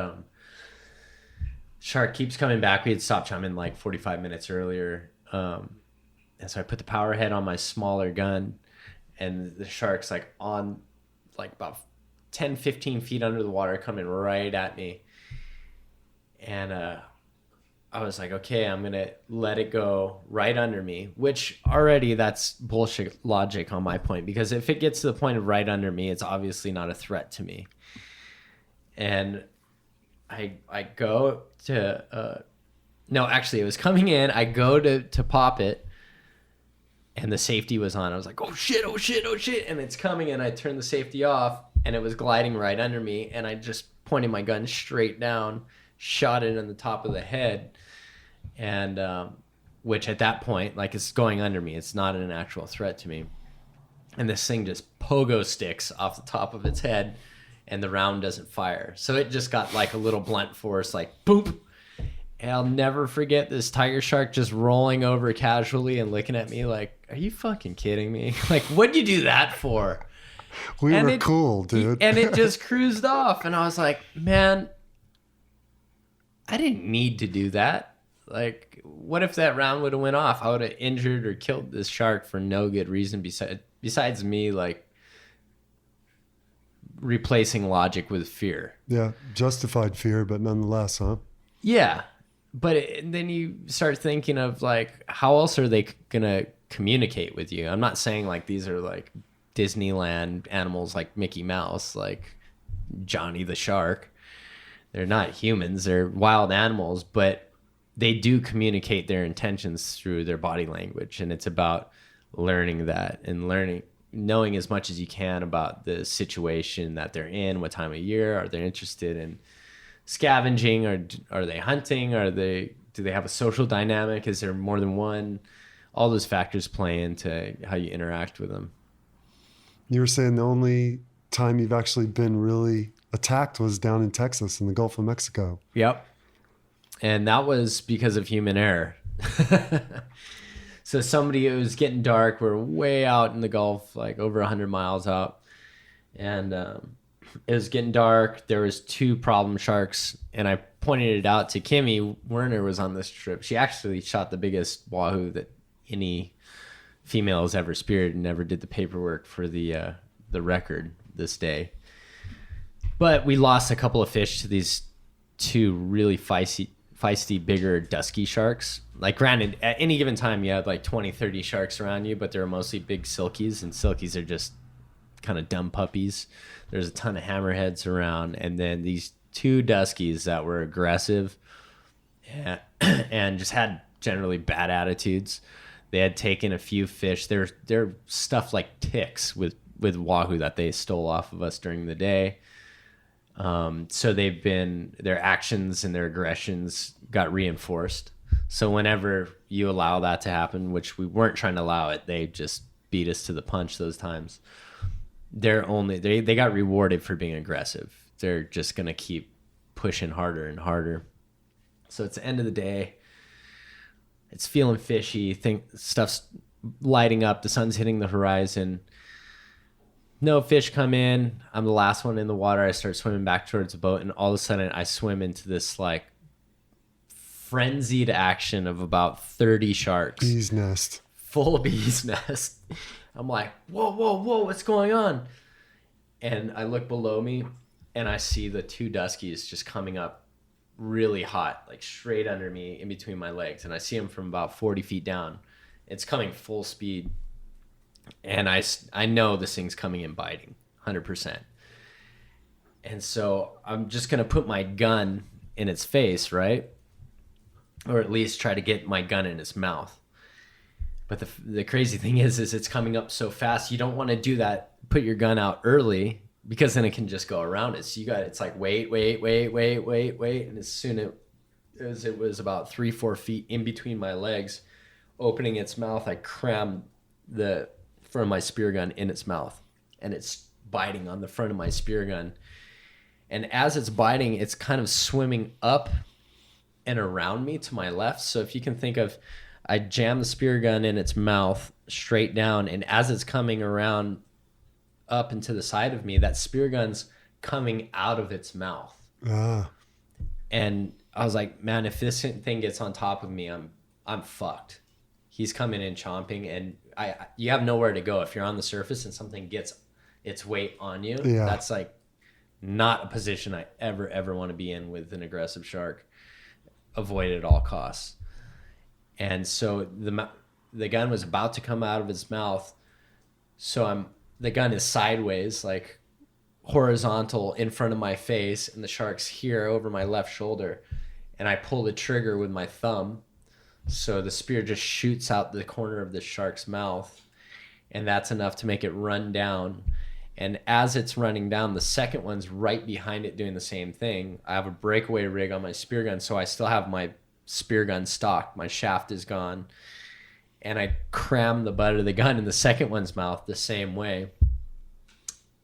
shark keeps coming back. We had stopped chumming like 45 minutes earlier. And so I put the power head on my smaller gun, and the shark's like on like about 10, 15 feet under the water coming right at me. And I was like, okay, I'm going to let it go right under me, which already that's bullshit logic on my point, because if it gets to the point of right under me, it's obviously not a threat to me. And I go to, no, actually it was coming in. I go to pop it and the safety was on. I was like, oh shit. And it's coming and I turned the safety off and it was gliding right under me. And I just pointed my gun straight down, shot it in the top of the head. And, which at that point, like it's going under me. It's not an actual threat to me. And this thing just pogo sticks off the top of its head and the round doesn't fire. So it just got like a little blunt force, like boop. And I'll never forget this tiger shark just rolling over casually and looking at me like, are you fucking kidding me? Like, what'd you do that for? We were cool, dude. And it just cruised off. And I was like, man, I didn't need to do that. Like, what if that round would have went off? I would have injured or killed this shark for no good reason besides me, like, replacing logic with fear. Yeah, justified fear, but nonetheless, huh? Yeah. But then you start thinking of, like, how else are they going to communicate with you? I'm not saying, like, these are, like, Disneyland animals like Mickey Mouse, like Johnny the shark. They're not humans. They're wild animals, but they do communicate their intentions through their body language. And it's about learning that and knowing as much as you can about the situation that they're in, what time of year, are they interested in scavenging, or are they hunting, do they have a social dynamic, is there more than one? All those factors play into how you interact with them. You were saying the only time you've actually been really attacked was down in Texas in the Gulf of Mexico. Yep. And that was because of human error. So it was getting dark. We're way out in the Gulf, like over 100 miles out. And it was getting dark. There was 2 problem sharks. And I pointed it out to Kimmy. Werner was on this trip. She actually shot the biggest wahoo that any female has ever speared and never did the paperwork for the record this day. But we lost a couple of fish to these 2 really feisty, bigger, dusky sharks. Like, granted, at any given time, you have like 20, 30 sharks around you, but they're mostly big silkies, and silkies are just kind of dumb puppies. There's a ton of hammerheads around, and then these 2 duskies that were aggressive and just had generally bad attitudes. They had taken a few fish. They're stuff like ticks with wahoo that they stole off of us during the day. So their actions and their aggressions got reinforced. So whenever you allow that to happen, which we weren't trying to allow it, they just beat us to the punch those times. They got rewarded for being aggressive. They're just going to keep pushing harder and harder. So it's the end of the day. It's feeling fishy. Stuff's lighting up. The sun's hitting the horizon. No fish come in. I'm the last one in the water. I start swimming back towards the boat, and all of a sudden I swim into this like frenzied action of about 30 sharks. Bee's nest. Full bee's nest. I'm like, whoa, what's going on? And I look below me, and I see the 2 duskies just coming up really hot, like straight under me in between my legs. And I see them from about 40 feet down. It's coming full speed. And I know this thing's coming and biting 100%. And so I'm just going to put my gun in its face, right? Or at least try to get my gun in its mouth. But the crazy thing is it's coming up so fast. You don't want to do that. Put your gun out early, because then it can just go around it. So it's like, wait. And as soon as it was about 3-4 feet in between my legs, opening its mouth, I crammed the front of my spear gun in its mouth, and it's biting on the front of my spear gun. And as it's biting, it's kind of swimming up and around me to my left. So if you can think of, I jam the spear gun in its mouth straight down, and as it's coming around up and to the side of me, that spear gun's coming out of its mouth. And I was like, man, if this thing gets on top of me, I'm fucked. He's coming in chomping, and you have nowhere to go. If you're on the surface and something gets its weight on you, that's like not a position I ever want to be in with an aggressive shark. Avoid at all costs. And so the gun was about to come out of its mouth. So the gun is sideways, like horizontal in front of my face, and the shark's here over my left shoulder. And I pull the trigger with my thumb. So the spear just shoots out the corner of the shark's mouth, and that's enough to make it run down. And as it's running down, the second one's right behind it doing the same thing. I have a breakaway rig on my spear gun, so I still have my spear gun stocked. My shaft is gone. And I cram the butt of the gun in the second one's mouth the same way.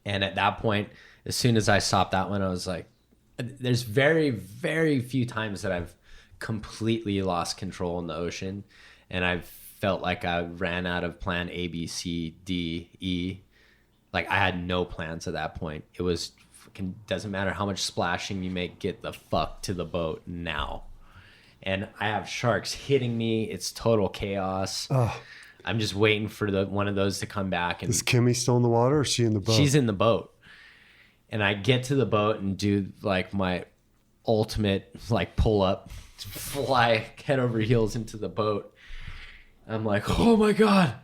And at that point, as soon as I stopped that one, I was like, there's very, very few times that I've completely lost control in the ocean, and I've felt like I ran out of plan A, B, C, D, E. Like, I had no plans at that point. It was fucking, doesn't matter how much splashing you make, get the fuck to the boat now. And I have sharks hitting me. It's total chaos. I'm just waiting for one of those to come back. And is Kimmy still in the water, or is she in the boat? She's in the boat. And I get to the boat and do like my ultimate like pull up, fly head over heels into the boat. I'm like, oh my God.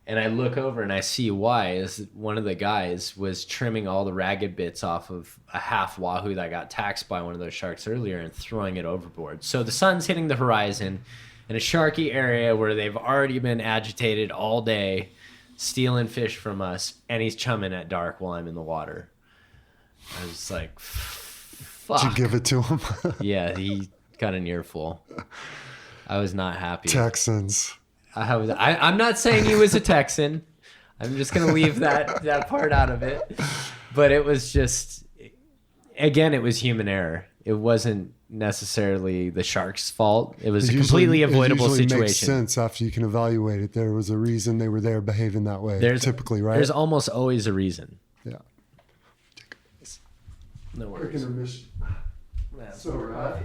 And I look over and I see why is one of the guys was trimming all the ragged bits off of a half wahoo that got taxed by one of those sharks earlier and throwing it overboard. So the sun's hitting the horizon in a sharky area where they've already been agitated all day, stealing fish from us, and he's chumming at dark while I'm in the water. I was like, fuck. Did you give it to him? Yeah, he got an earful. I was not happy. Texans. I'm not saying he was a Texan. I'm just going to leave that part out of it. But it was just, again, it was human error. it wasn't necessarily the shark's fault. It was a Usually- completely avoidable it usually situation. makes sense after you can evaluate it. There was a reason they were there behaving that way. Typically, right? There's almost always a reason. Yeah. No worries. That's So rough.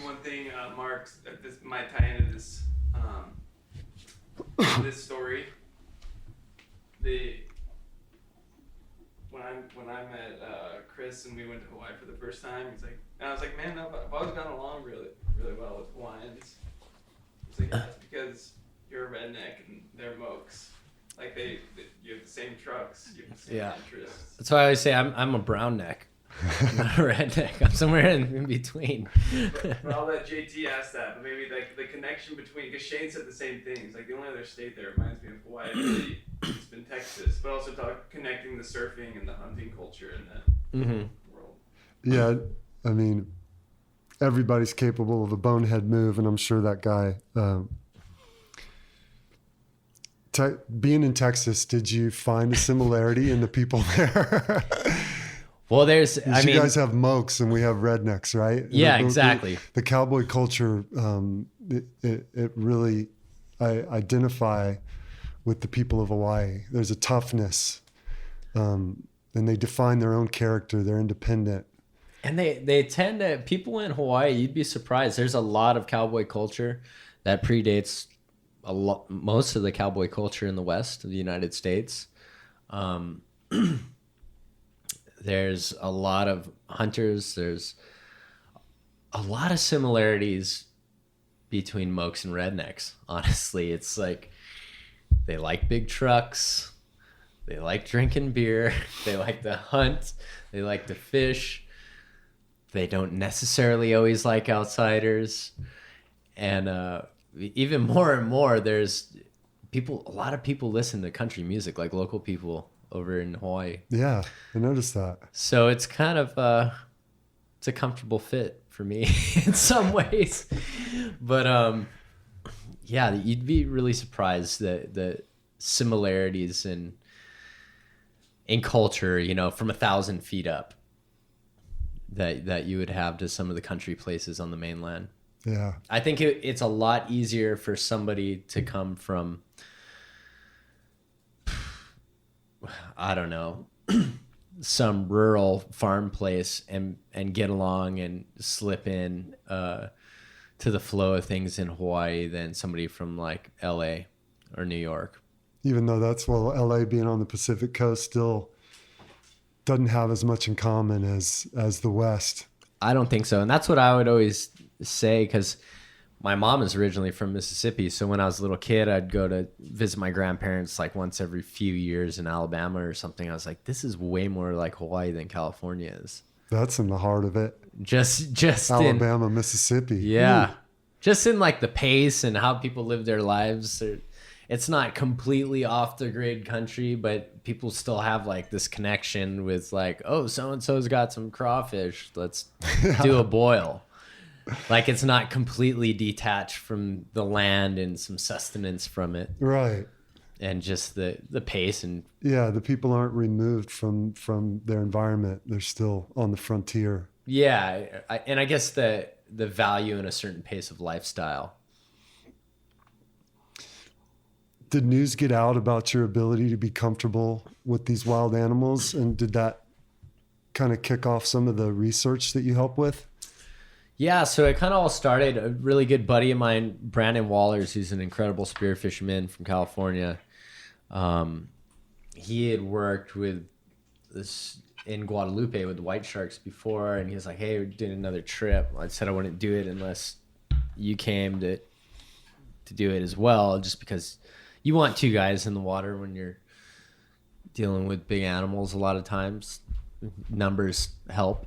One thing, Mark, this might tie into this this story. When I met Chris and we went to Hawaii for the first time, he's like, and I was like, man, I've always gotten along really well with Hawaiians. He's like, that's because you're a redneck and they're mokes. Like you have the same trucks, you have the same interests. That's why I always say I'm a brown neck. I'm not a redneck. I'm somewhere in between. But I'll let JT ask that. But maybe like the connection between, because Shane said the same thing. He's like, the only other state that reminds me of Hawaii really has been Texas. But also connecting the surfing and the hunting culture in that world. Yeah, I mean, everybody's capable of a bonehead move, and I'm sure that guy. Being in Texas, did you find a similarity in the people there? Well, you guys have mokes and we have rednecks, right? Yeah, exactly. The cowboy culture, it really, I identify with the people of Hawaii. There's a toughness, and they define their own character. They're independent. And they tend to, people in Hawaii, you'd be surprised. There's a lot of cowboy culture that predates most of the cowboy culture in the West of the United States. There's a lot of hunters. There's a lot of similarities between mokes and rednecks. Honestly, it's like they like big trucks. They like drinking beer. They like to hunt. They like to fish. They don't necessarily always like outsiders. And even more and more, there's people, a lot of people listen to country music, like local people over in Hawaii. Yeah, I noticed that. So it's kind of it's a comfortable fit for me in some ways. But yeah, you'd be really surprised the similarities in culture, you know, from 1,000 feet up that you would have to some of the country places on the mainland. Yeah. I think it's a lot easier for somebody to come from, I don't know, some rural farm place and get along and slip in to the flow of things in Hawaii than somebody from like LA or New York. Even though LA being on the Pacific coast still doesn't have as much in common as the West. I don't think so. And that's what I would always say, because my mom is originally from Mississippi. So when I was a little kid, I'd go to visit my grandparents like once every few years in Alabama or something. I was like, this is way more like Hawaii than California is. That's in the heart of it. Just Alabama, Mississippi. Yeah. Ooh. Just in like the pace and how people live their lives. It's not completely off the grid country, but people still have like this connection with like, oh, so-and-so's got some crawfish. Let's do a boil. Like it's not completely detached from the land and some sustenance from it. Right. And just the pace and yeah, the people aren't removed from their environment. They're still on the frontier. yeah, and I guess the value in a certain pace of lifestyle. Did news get out about your ability to be comfortable with these wild animals? And did that kind of kick off some of the research that you help with? Yeah, so it kind of all started. A really good buddy of mine, Brandon Wallers, who's an incredible spearfisherman from California. He had worked with this in Guadalupe with the white sharks before, and he was like, "Hey, we're doing another trip." I said I wouldn't do it unless you came to do it as well, just because you want two guys in the water when you're dealing with big animals. A lot of times, numbers help.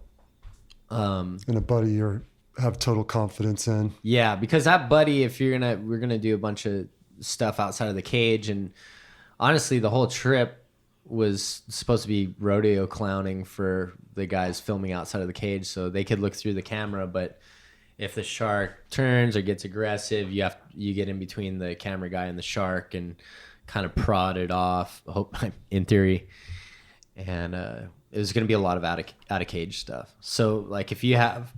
And a buddy you have total confidence in. Yeah, because that buddy, we're gonna do a bunch of stuff outside of the cage, and honestly, the whole trip was supposed to be rodeo clowning for the guys filming outside of the cage, so they could look through the camera. But if the shark turns or gets aggressive, you get in between the camera guy and the shark and kind of prod it off. In theory, and it was gonna be a lot of out of cage stuff. So like if you have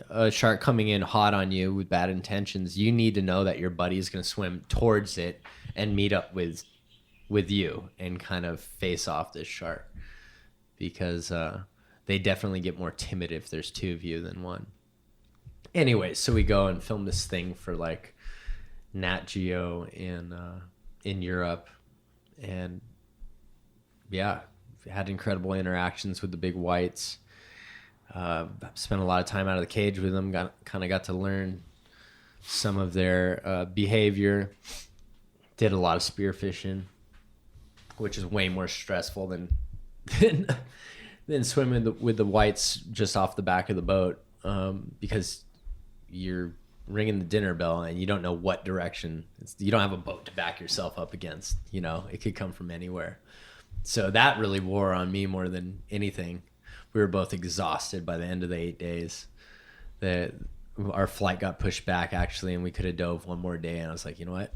a shark coming in hot on you with bad intentions, you need to know that your buddy is going to swim towards it and meet up with you and kind of face off this shark, because they definitely get more timid if there's two of you than one. Anyway, so we go and film this thing for like Nat Geo in Europe, and yeah, had incredible interactions with the big whites. Spent a lot of time out of the cage with them. Got to learn some of their behavior. Did a lot of spearfishing, which is way more stressful than swimming with the whites just off the back of the boat, because you're ringing the dinner bell and you don't know what direction. You don't have a boat to back yourself up against. You know, it could come from anywhere. So that really wore on me more than anything. We were both exhausted by the end of the 8 days. Our flight got pushed back, actually, and we could have dove one more day. And I was like, you know what?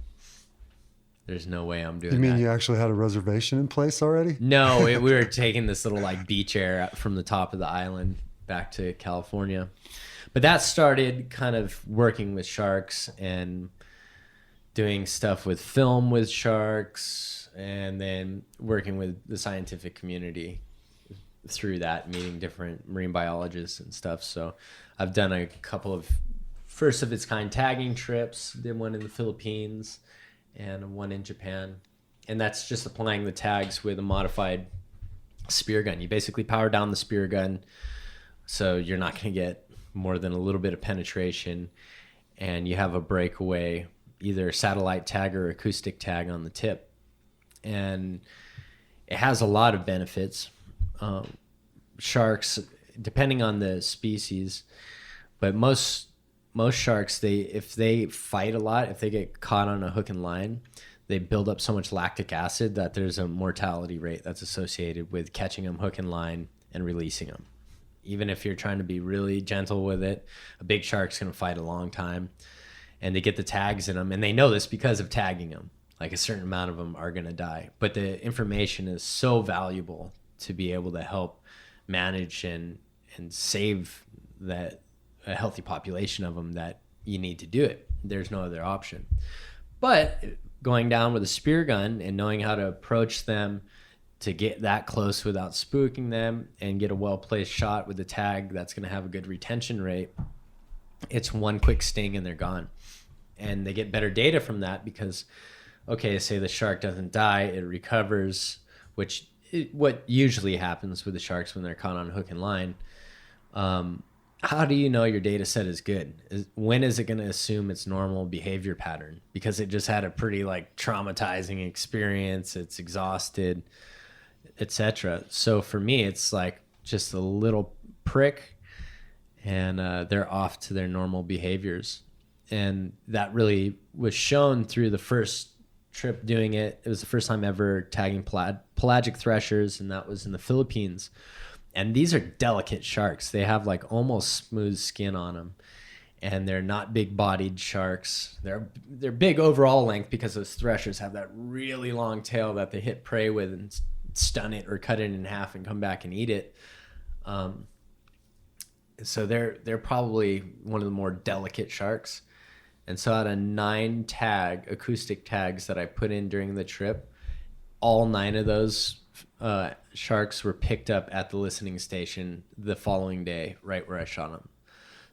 There's no way I'm doing that. You mean you actually had a reservation in place already? No, we were taking this little like beach air from the top of the island back to California. But that started kind of working with sharks and doing stuff with film with sharks, and then working with the scientific community through that, meeting different marine biologists and stuff. So I've done a couple of first of its kind tagging trips. Did one in the Philippines and one in Japan. And that's just applying the tags with a modified spear gun. You basically power down the spear gun so you're not going to get more than a little bit of penetration, and you have a breakaway, either satellite tag or acoustic tag on the tip. And it has a lot of benefits. Sharks, depending on the species, but most sharks, if they fight a lot, if they get caught on a hook and line, they build up so much lactic acid that there's a mortality rate that's associated with catching them hook and line and releasing them. Even if you're trying to be really gentle with it, a big shark's going to fight a long time, and they get the tags in them, and they know this because of tagging them. Like a certain amount of them are going to die, but the information is so valuable to be able to help manage and save a healthy population of them, that you need to do it. There's no other option. But going down with a spear gun and knowing how to approach them to get that close without spooking them and get a well-placed shot with the tag that's going to have a good retention rate, it's one quick sting and they're gone. And they get better data from that because, okay, say the shark doesn't die, it recovers, which what usually happens with the sharks when they're caught on hook and line. How do you know your data set is good? When is it going to assume its normal behavior pattern? Because it just had a pretty like traumatizing experience. It's exhausted, etc. So for me, it's like just a little prick, and they're off to their normal behaviors. And that really was shown through the first trip doing it. It was the first time ever tagging pelagic threshers, and that was in the Philippines. And these are delicate sharks. They have like almost smooth skin on them. and they're not big-bodied sharks. They're big overall length because those threshers have that really long tail that they hit prey with and stun it or cut it in half and come back and eat it. So they're probably one of the more delicate sharks. And so out of 9 acoustic tags that I put in during the trip, all 9 of those sharks were picked up at the listening station the following day, right where I shot them.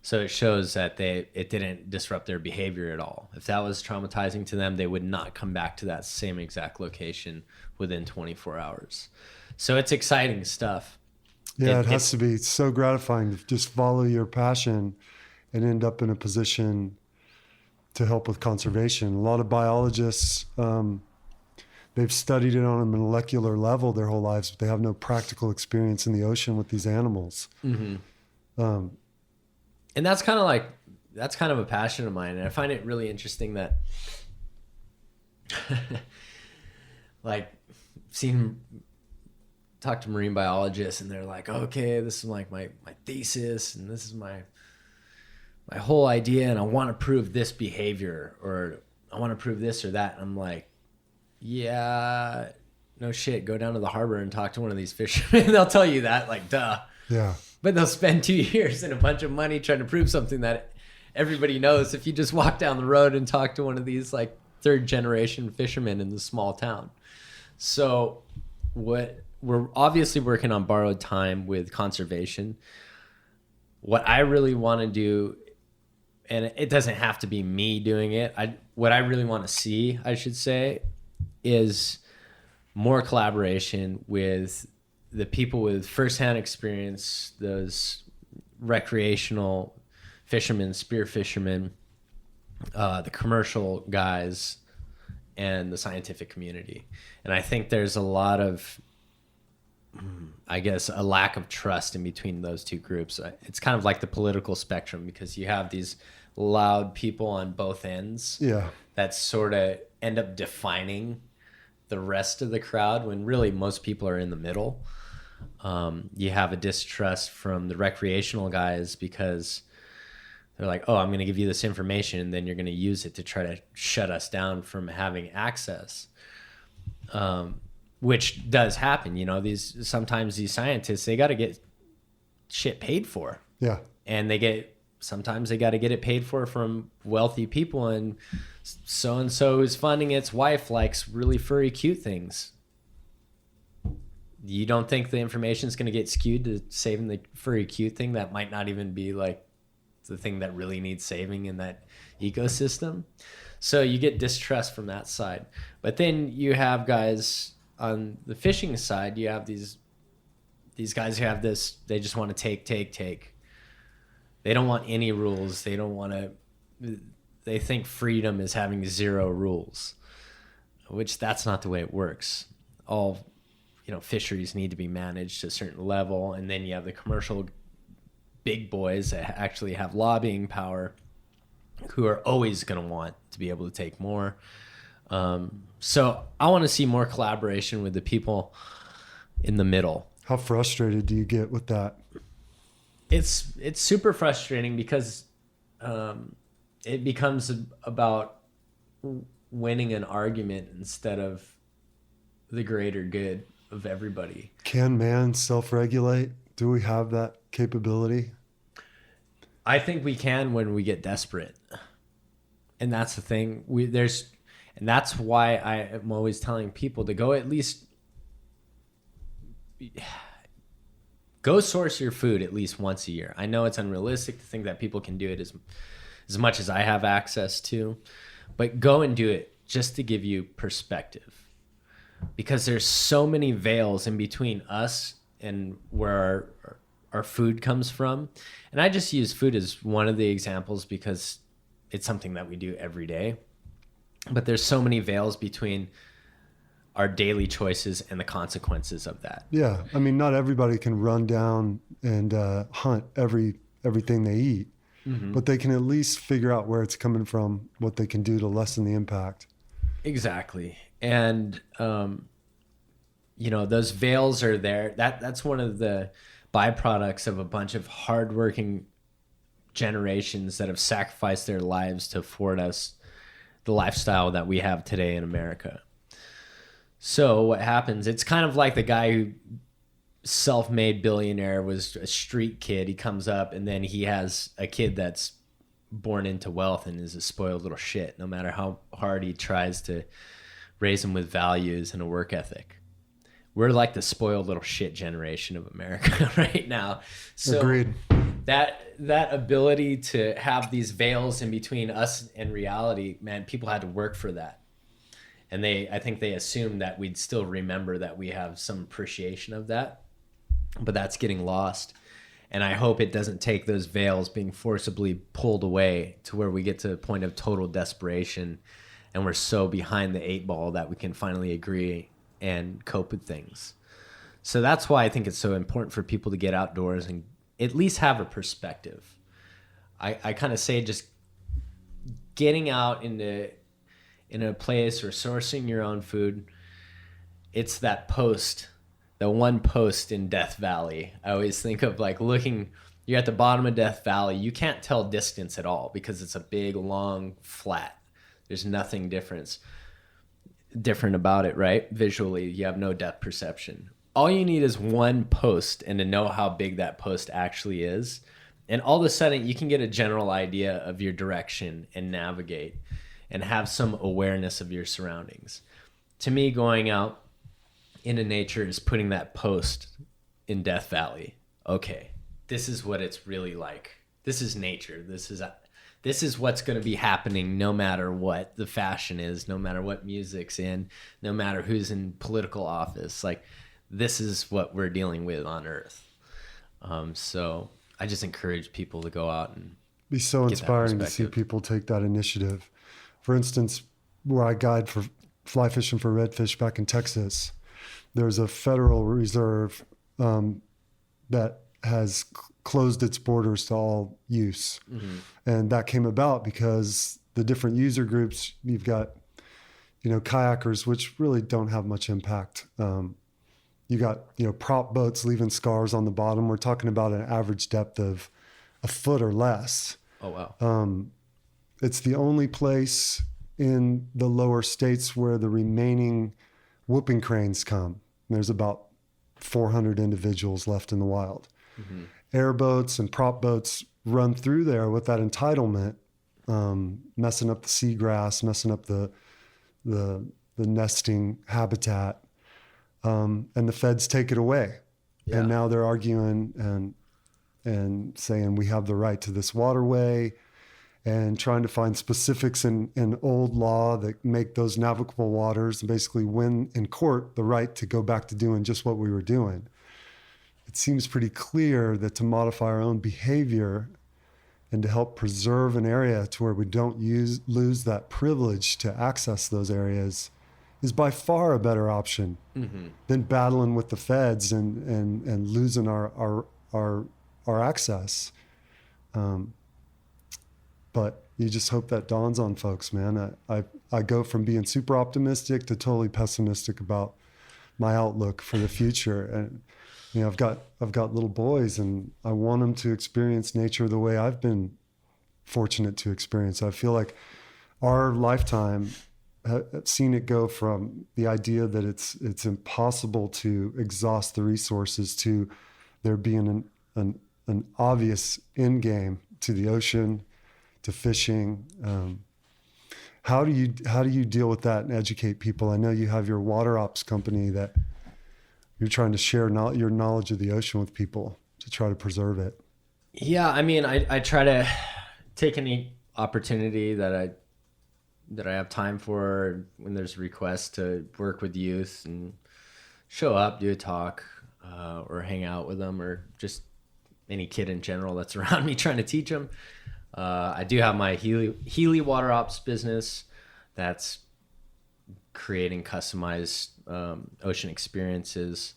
So it shows that it didn't disrupt their behavior at all. If that was traumatizing to them, they would not come back to that same exact location within 24 hours. So it's exciting stuff. Yeah, it has to be so gratifying to just follow your passion and end up in a position to help with conservation. A lot of biologists, they've studied it on a molecular level their whole lives, but they have no practical experience in the ocean with these animals. Mm-hmm. And that's kind of a passion of mine. And I find it really interesting that like talk to marine biologists and they're like, okay, this is like my thesis and this is my whole idea. And I want to prove this behavior or I want to prove this or that. And I'm like, yeah, no shit. Go down to the harbor and talk to one of these fishermen. They'll tell you that, like, duh. Yeah. But they'll spend 2 years and a bunch of money trying to prove something that everybody knows if you just walk down the road and talk to one of these like 3rd generation fishermen in the small town. So we're obviously working on borrowed time with conservation. What I really want to do, and it doesn't have to be me doing it, what I really want to see, I should say, is more collaboration with the people with firsthand experience, those recreational fishermen, spear fishermen, the commercial guys, and the scientific community. And I think there's a lot of, I guess, a lack of trust in between those two groups. It's kind of like the political spectrum because you have these loud people on both ends that sort of end up defining the rest of the crowd when really most people are in the middle. You have a distrust from the recreational guys because they're like, oh, I'm going to give you this information and then you're going to use it to try to shut us down from having access. Which does happen. You know, sometimes these scientists, they got to get shit paid for. Yeah. And sometimes they got to get it paid for from wealthy people, and so who's funding its wife likes really furry, cute things. You don't think the information is going to get skewed to saving the furry, cute thing that might not even be like the thing that really needs saving in that ecosystem? So you get distrust from that side. But then you have guys on the fishing side, you have these guys who have this, they just want to take. They don't want any rules. They think freedom is having 0 rules, which that's not the way it works. All, fisheries need to be managed to a certain level. And then you have the commercial big boys that actually have lobbying power who are always going to want to be able to take more. So I want to see more collaboration with the people in the middle. How frustrated do you get with that? It's super frustrating because it becomes about winning an argument instead of the greater good of everybody. Can man self-regulate? Do we have that capability? I think we can when we get desperate. And that's the thing. And that's why I am always telling people to go source your food at least once a year. I know it's unrealistic to think that people can do it as much as I have access to, but go and do it just to give you perspective. Because there's so many veils in between us and where our food comes from. And I just use food as one of the examples because it's something that we do every day. But there's so many veils between our daily choices and the consequences of that. Yeah. I mean, not everybody can run down and hunt everything they eat, but they can at least figure out where it's coming from, what they can do to lessen the impact. Exactly. And, those veils are there. That's one of the byproducts of a bunch of hardworking generations that have sacrificed their lives to afford us the lifestyle that we have today in America. So what happens, it's kind of like the guy who self-made billionaire was a street kid. He comes up and then he has a kid that's born into wealth and is a spoiled little shit, no matter how hard he tries to raise him with values and a work ethic. We're like the spoiled little shit generation of America right now. So Agreed. That ability to have these veils in between us and reality, man, people had to work for that. And I think they assumed that we'd still remember that we have some appreciation of that, but that's getting lost. And I hope it doesn't take those veils being forcibly pulled away to where we get to a point of total desperation and we're so behind the 8 ball that we can finally agree and cope with things. So that's why I think it's so important for people to get outdoors and at least have a perspective. I kind of say just getting out in a place or sourcing your own food, it's that post, the one post in Death Valley. I always think of like you're at the bottom of Death Valley. You can't tell distance at all because it's a big, long, flat. There's nothing different about it, right? Visually, you have no depth perception. All you need is one post and to know how big that post actually is. And all of a sudden, you can get a general idea of your direction and navigate and have some awareness of your surroundings. To me, going out into nature is putting that post in Death Valley. Okay, this is what it's really like. This is nature. This is what's going to be happening no matter what the fashion is, no matter what music's in, no matter who's in political office. Like, this is what we're dealing with on Earth. So I just encourage people to go out and be so inspiring to see people take that initiative. For instance, where I guide for fly fishing for redfish back in Texas, there's a federal reserve that has closed its borders to all use. Mm-hmm. And that came about because the different user groups, you've got, kayakers, which really don't have much impact. You got, prop boats leaving scars on the bottom. We're talking about an average depth of a foot or less. Oh, wow. It's the only place in the lower states where the remaining whooping cranes come. There's about 400 individuals left in the wild. Mm-hmm. Airboats and prop boats run through there with that entitlement, messing up the seagrass, messing up the nesting habitat. And the feds take it away. Yeah. And now they're arguing and saying we have the right to this waterway and trying to find specifics in old law that make those navigable waters and basically win in court the right to go back to doing just what we were doing. It seems pretty clear that to modify our own behavior and to help preserve an area to where we don't lose that privilege to access those areas is by far a better option than battling with the feds and losing our access. But you just hope that dawns on folks, man. I go from being super optimistic to totally pessimistic about my outlook for the future. And I've got little boys, and I want them to experience nature the way I've been fortunate to experience. I feel like our lifetime seen it go from the idea that it's impossible to exhaust the resources to there being an obvious end game to the ocean, to fishing. How do you deal with that and educate people? I know you have your water ops company that you're trying to share your knowledge of the ocean with people to try to preserve it. Yeah, I mean, I try to take any opportunity that I have time for when there's requests to work with youth and show up, do a talk, or hang out with them, or just any kid in general that's around me trying to teach them. I do have my Healey water ops business that's creating customized ocean experiences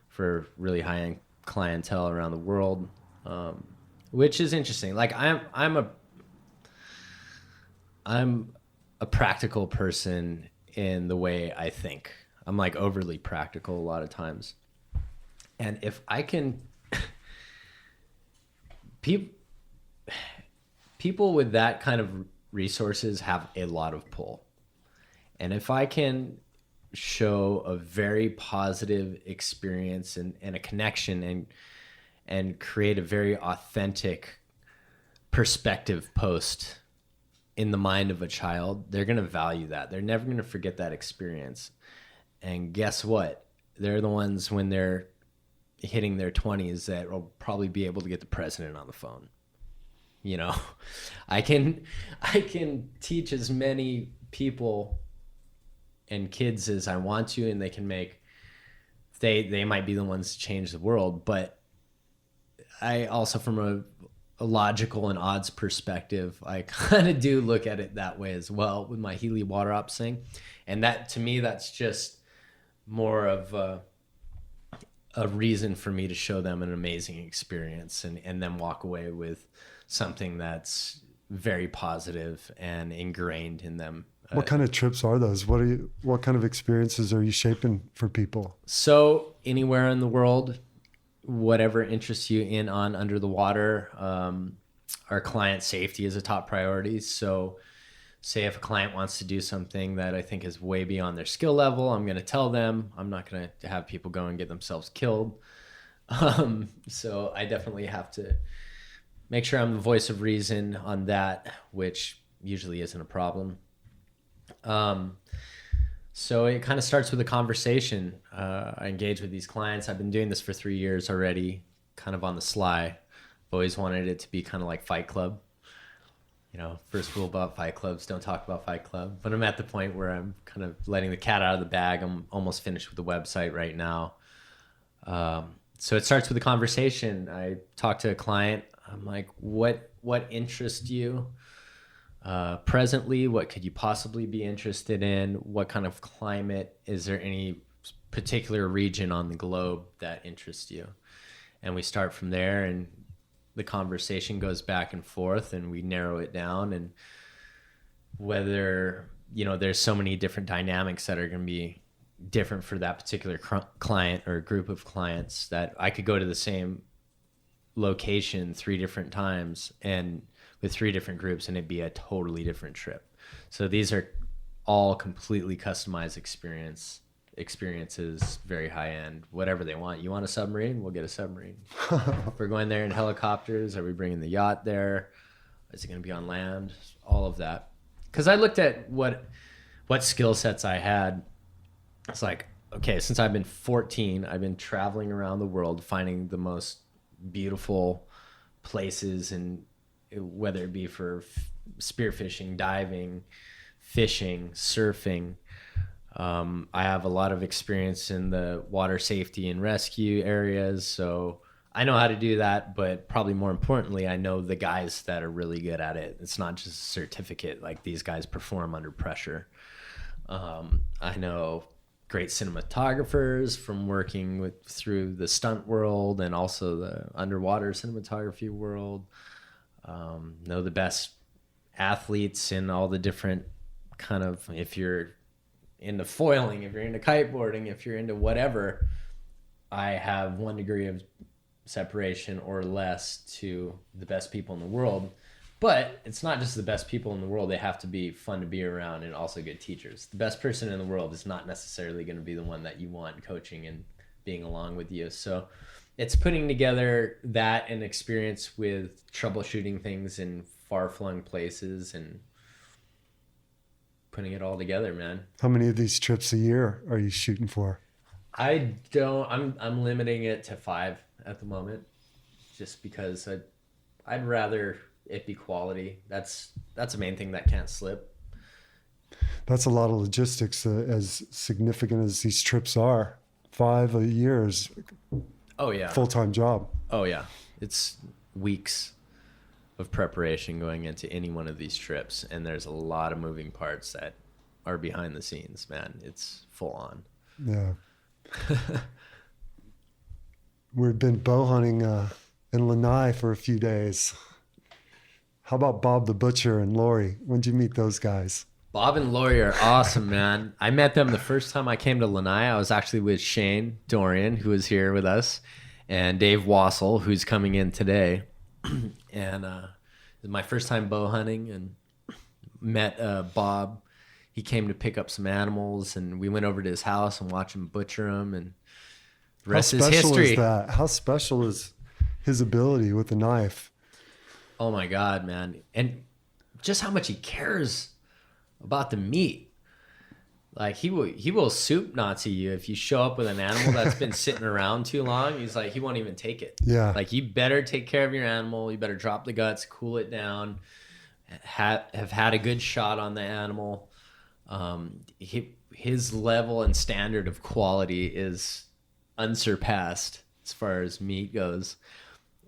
for really high-end clientele around the world, which is interesting. Like I'm a practical person in the way I think. I'm like overly practical a lot of times. And if I can, people with that kind of resources have a lot of pull. And if I can show a very positive experience and a connection and create a very authentic perspective post in the mind of a child, they're going to value that. They're never going to forget that experience. And guess what? They're the ones when they're hitting their 20s that will probably be able to get the president on the phone. You know, I can teach as many people and kids as I want to, and they might be the ones to change the world. But I also, from a logical and odds perspective, I kind of do look at it that way as well with my Healey water ops thing. And that, to me, that's just more of a reason for me to show them an amazing experience and then walk away with something that's very positive and ingrained in them. What kind of trips are those? What kind of experiences are you shaping for people? So anywhere in the world, whatever interests you in on under the water, our client safety is a top priority. So say if a client wants to do something that I think is way beyond their skill level, I'm going to tell them. I'm not going to have people go and get themselves killed. So I definitely have to make sure I'm the voice of reason on that, which usually isn't a problem. So it kind of starts with a conversation. I engage with these clients. I've been doing this for 3 years already, kind of on the sly. I've always wanted it to be kind of like Fight Club. You know, first rule about Fight Clubs, don't talk about Fight Club. But I'm at the point where I'm kind of letting the cat out of the bag. I'm almost finished with the website right now. So it starts with a conversation. I talk to a client. I'm like, what interests you presently? What could you possibly be interested in? What kind of climate? Is there any particular region on the globe that interests you? And we start from there, and the conversation goes back and forth, and we narrow it down. And whether, you know, there's so many different dynamics that are going to be different for that particular client or group of clients, that I could go to the same location 3 different times and with 3 different groups, and it'd be a totally different trip. So these are all completely customized experiences, very high end, whatever they want. You want a submarine? We'll get a submarine. If we're going there in helicopters, are we bringing the yacht there? Is it going to be on land? All of that. Because I looked at what skill sets I had. It's like, okay, since I've been 14, I've been traveling around the world, finding the most beautiful places, and whether it be for spearfishing, diving, fishing, surfing. I have a lot of experience in the water safety and rescue areas, so I know how to do that, but probably more importantly, I know the guys that are really good at it. It's not just a certificate. Like, these guys perform under pressure. I know great cinematographers from working through the stunt world and also the underwater cinematography world. Know the best athletes in all the different kind of, if you're into foiling, if you're into kiteboarding, if you're into whatever, I have 1 degree of separation or less to the best people in the world. But it's not just the best people in the world. They have to be fun to be around and also good teachers. The best person in the world is not necessarily going to be the one that you want coaching and being along with you. So it's putting together that and experience with troubleshooting things in far-flung places and putting it all together, man. How many of these trips a year are you shooting for? I'm limiting it to 5 at the moment, just because I'd rather it be quality. That's the main thing that can't slip. That's a lot of logistics, as significant as these trips are. 5 a year is full-time job. Oh yeah, it's weeks of preparation going into any one of these trips, and there's a lot of moving parts that are behind the scenes, man. It's full on. Yeah. We've been bow hunting in Lanai for a few days. How about Bob the Butcher and Lori? When'd you meet those guys? Bob and Lori are awesome, man. I met them the first time I came to Lanai. I was actually with Shane Dorian, who was here with us, and Dave Wassel, who's coming in today. And was my first time bow hunting, and met Bob. He came to pick up some animals, and we went over to his house and watched him butcher them, and the rest is history. Is that? How special is his ability with the knife? Oh my God, man. And just how much he cares about the meat. Like he will soup Nazi you if you show up with an animal that's been sitting around too long. He's like, he won't even take it. Yeah. Like, you better take care of your animal. You better drop the guts, cool it down, have had a good shot on the animal. His level and standard of quality is unsurpassed as far as meat goes.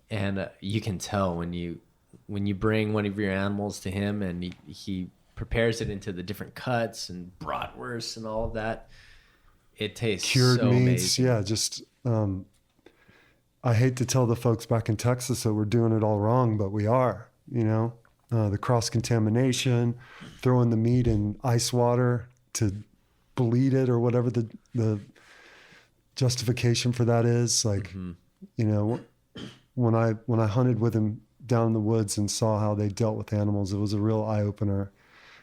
And you can tell when you bring one of your animals to him, and he prepares it into the different cuts and bratwurst and all of that. It tastes cured so meats. amazing. Yeah, just I hate to tell the folks back in Texas that we're doing it all wrong, but we are. The cross contamination, throwing the meat in ice water to bleed it, or whatever the justification for that is. Like, when I hunted with him down in the woods and saw how they dealt with animals, it was a real eye opener,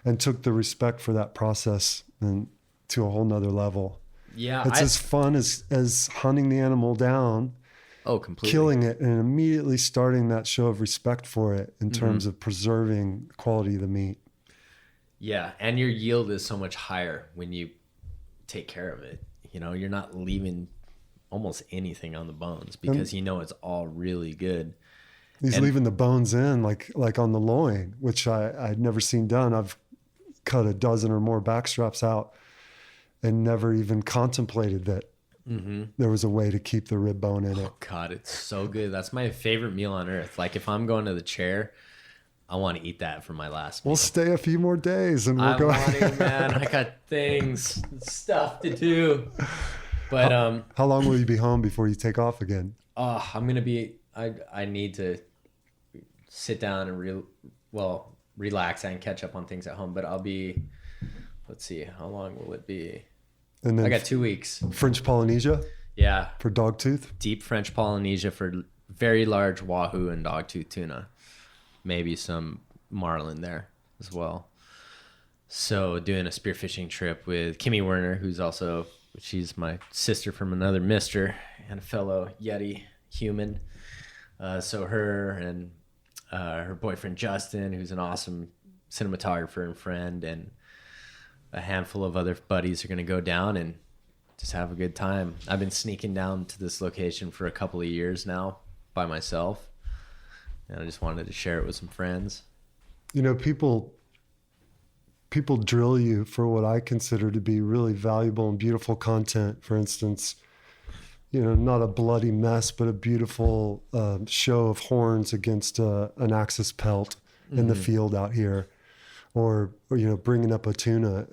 and took the respect for that process and to a whole nother level. Yeah. It's as fun as hunting the animal down, Completely. killing it, and immediately starting that show of respect for it in terms of preserving the quality of the meat. Yeah. And your yield is so much higher when you take care of it. You're not leaving almost anything on the bones, because it's all really good. He's leaving the bones in, like on the loin, which I'd never seen done. I've cut a dozen or more back straps out and never even contemplated that there was a way to keep the rib bone in it. Oh God, it's so good. That's my favorite meal on earth. Like, if I'm going to the chair, I want to eat that for my last meal. We'll stay a few more days and we'll I go. want to, man. I got stuff to do. But how long will you be home before you take off again? I'm gonna be. I need to sit down and relax and catch up on things at home. But I'll be. Let's see, how long will it be? And then I got 2 weeks. French Polynesia Yeah, for dogtooth. deep French Polynesia for very large wahoo and dogtooth tuna. Maybe some marlin there as well. So doing a spearfishing trip with Kimmy Werner, she's my sister from another mister and a fellow YETI human. So her and her boyfriend Justin, who's an awesome cinematographer and friend, and a handful of other buddies are going to go down and just have a good time. I've been sneaking down to this location for a couple of years now by myself, and I just wanted to share it with some friends. People drill you for what I consider to be really valuable and beautiful content. For instance, not a bloody mess, but a beautiful show of horns against an axis pelt in the field out here, or bringing up a tuna.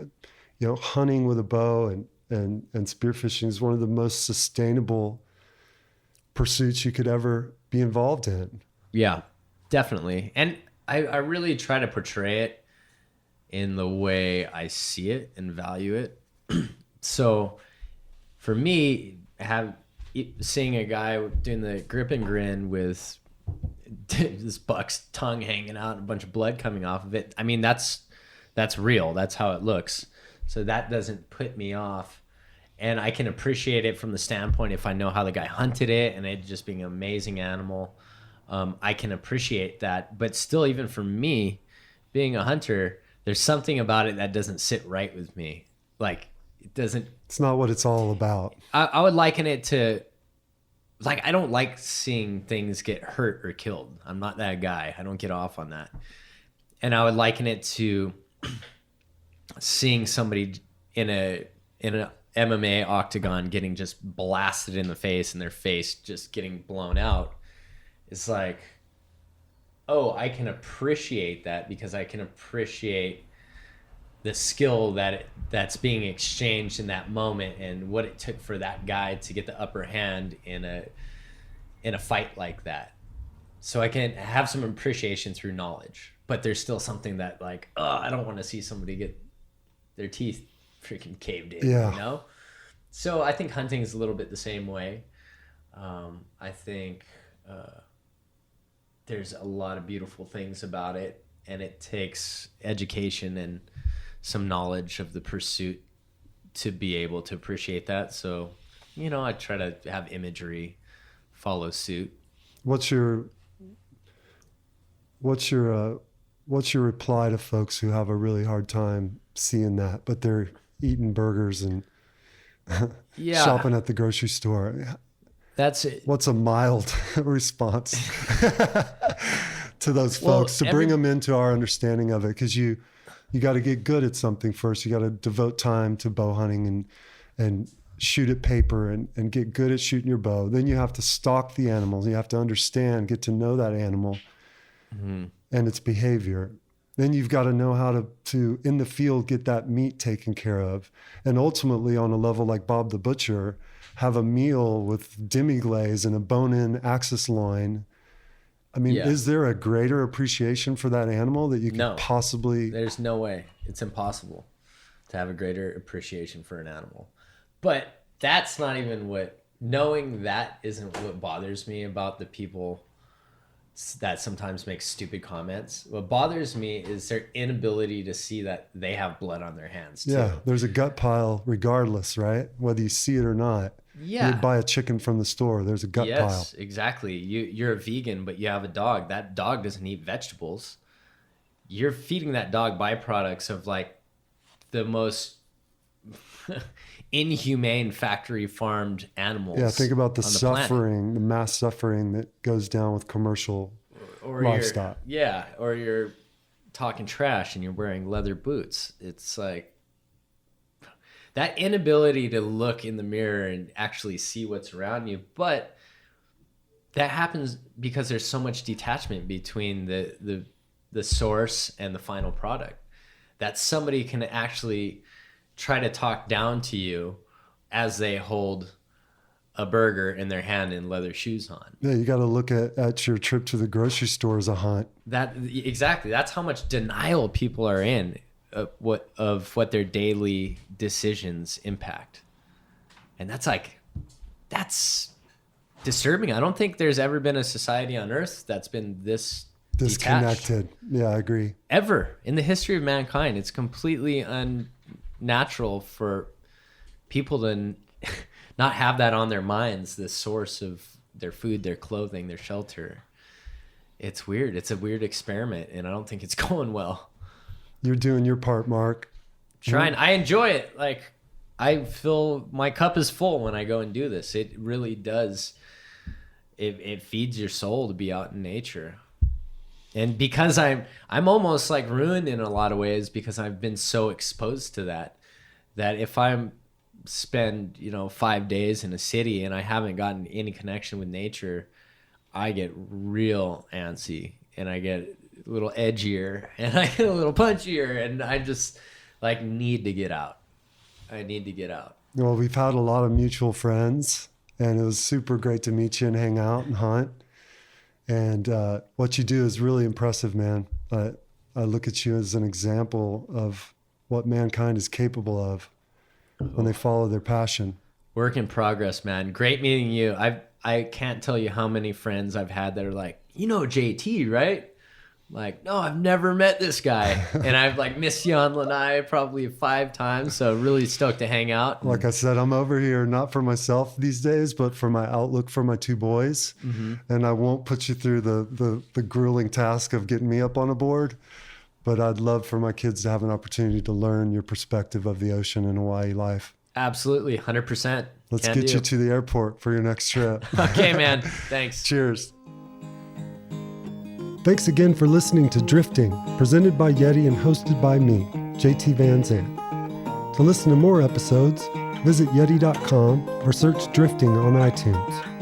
Hunting with a bow and spearfishing is one of the most sustainable pursuits you could ever be involved in. Yeah, definitely. And I really try to portray it in the way I see it and value it. So for me, seeing a guy doing the grip and grin with this buck's tongue hanging out and a bunch of blood coming off of it, I mean, that's real. That's how it looks. So that doesn't put me off. And I can appreciate it from the standpoint, if I know how the guy hunted it and it just being an amazing animal, I can appreciate that. But still, even for me, being a hunter, there's something about it that doesn't sit right with me. Like, it doesn't. It's not what it's all about. I would liken it to, like, I don't like seeing things get hurt or killed. I'm not that guy. I don't get off on that. And I would liken it to seeing somebody in an MMA octagon getting just blasted in the face and their face just getting blown out. It's like, oh, I can appreciate that, because I can appreciate the skill that's being exchanged in that moment and what it took for that guy to get the upper hand in a fight like that. So I can have some appreciation through knowledge, but there's still something that, like, oh, I don't want to see somebody get their teeth freaking caved in, Yeah. So I think hunting is a little bit the same way. I think there's a lot of beautiful things about it, and it takes education and some knowledge of the pursuit to be able to appreciate that. So, you know, I try to have imagery follow suit. What's your reply to folks who have a really hard time seeing that, but they're eating burgers and shopping at the grocery store? That's it. What's a mild response to those folks to bring them into our understanding of it? Because you got to get good at something first. You got to devote time to bow hunting and shoot at paper and get good at shooting your bow. Then you have to stalk the animals. You have to understand, get to know that animal and its behavior. Then you've got to know how to in the field get that meat taken care of. And ultimately, on a level like Bob the Butcher, have a meal with demi-glaze and a bone-in axis loin. I mean, is there a greater appreciation for that animal that you could possibly... There's no way. It's impossible to have a greater appreciation for an animal. But that's not even knowing that isn't what bothers me about the people that sometimes make stupid comments. What bothers me is their inability to see that they have blood on their hands too. Yeah, there's a gut pile regardless, right? Whether you see it or not. Yeah. You buy a chicken from the store, there's a gut pile. Yes, exactly. You're a vegan, but you have a dog. That dog doesn't eat vegetables. You're feeding that dog byproducts of like the most inhumane factory farmed animals. Yeah, think about the suffering, planet. the mass suffering that goes down with commercial livestock. Or you're talking trash and you're wearing leather boots. It's like that inability to look in the mirror and actually see what's around you. But that happens because there's so much detachment between the source and the final product that somebody can actually try to talk down to you as they hold a burger in their hand and leather shoes on. Yeah, you got to look at your trip to the grocery store as a hunt. Exactly. That's how much denial people are in of what their daily decisions impact. And that's disturbing. I don't think there's ever been a society on Earth that's been this disconnected. Detached. Yeah, I agree. Ever in the history of mankind, it's completely unnatural for people to not have that on their minds, the source of their food, their clothing, their shelter. It's weird. It's a weird experiment, and I don't think it's going well. You're doing your part, Mark. Trying. I enjoy it. Like, I feel my cup is full when I go and do this. It really does. It feeds your soul to be out in nature. And because I'm almost like ruined in a lot of ways because I've been so exposed to that if I'm spend 5 days in a city and I haven't gotten any connection with nature, I get real antsy and I get a little edgier and I get a little punchier and I just like need to get out. I need to get out. Well, we've had a lot of mutual friends and it was super great to meet you and hang out and hunt. And what you do is really impressive, man. I look at you as an example of what mankind is capable of when they follow their passion. Work in progress, man. Great meeting you. I can't tell you how many friends I've had that are like, JT, right? Like, no, I've never met this guy. And I've like missed you on Lanai probably 5 times. So really stoked to hang out. Like I said, I'm over here not for myself these days, but for my outlook for my 2 boys. Mm-hmm. And I won't put you through the grueling task of getting me up on a board. But I'd love for my kids to have an opportunity to learn your perspective of the ocean and Hawaii life. Absolutely, 100%. Let's get you to the airport for your next trip. Okay, man. Thanks. Cheers. Thanks again for listening to Drifting, presented by YETI and hosted by me, JT Van Zandt. To listen to more episodes, visit yeti.com or search Drifting on iTunes.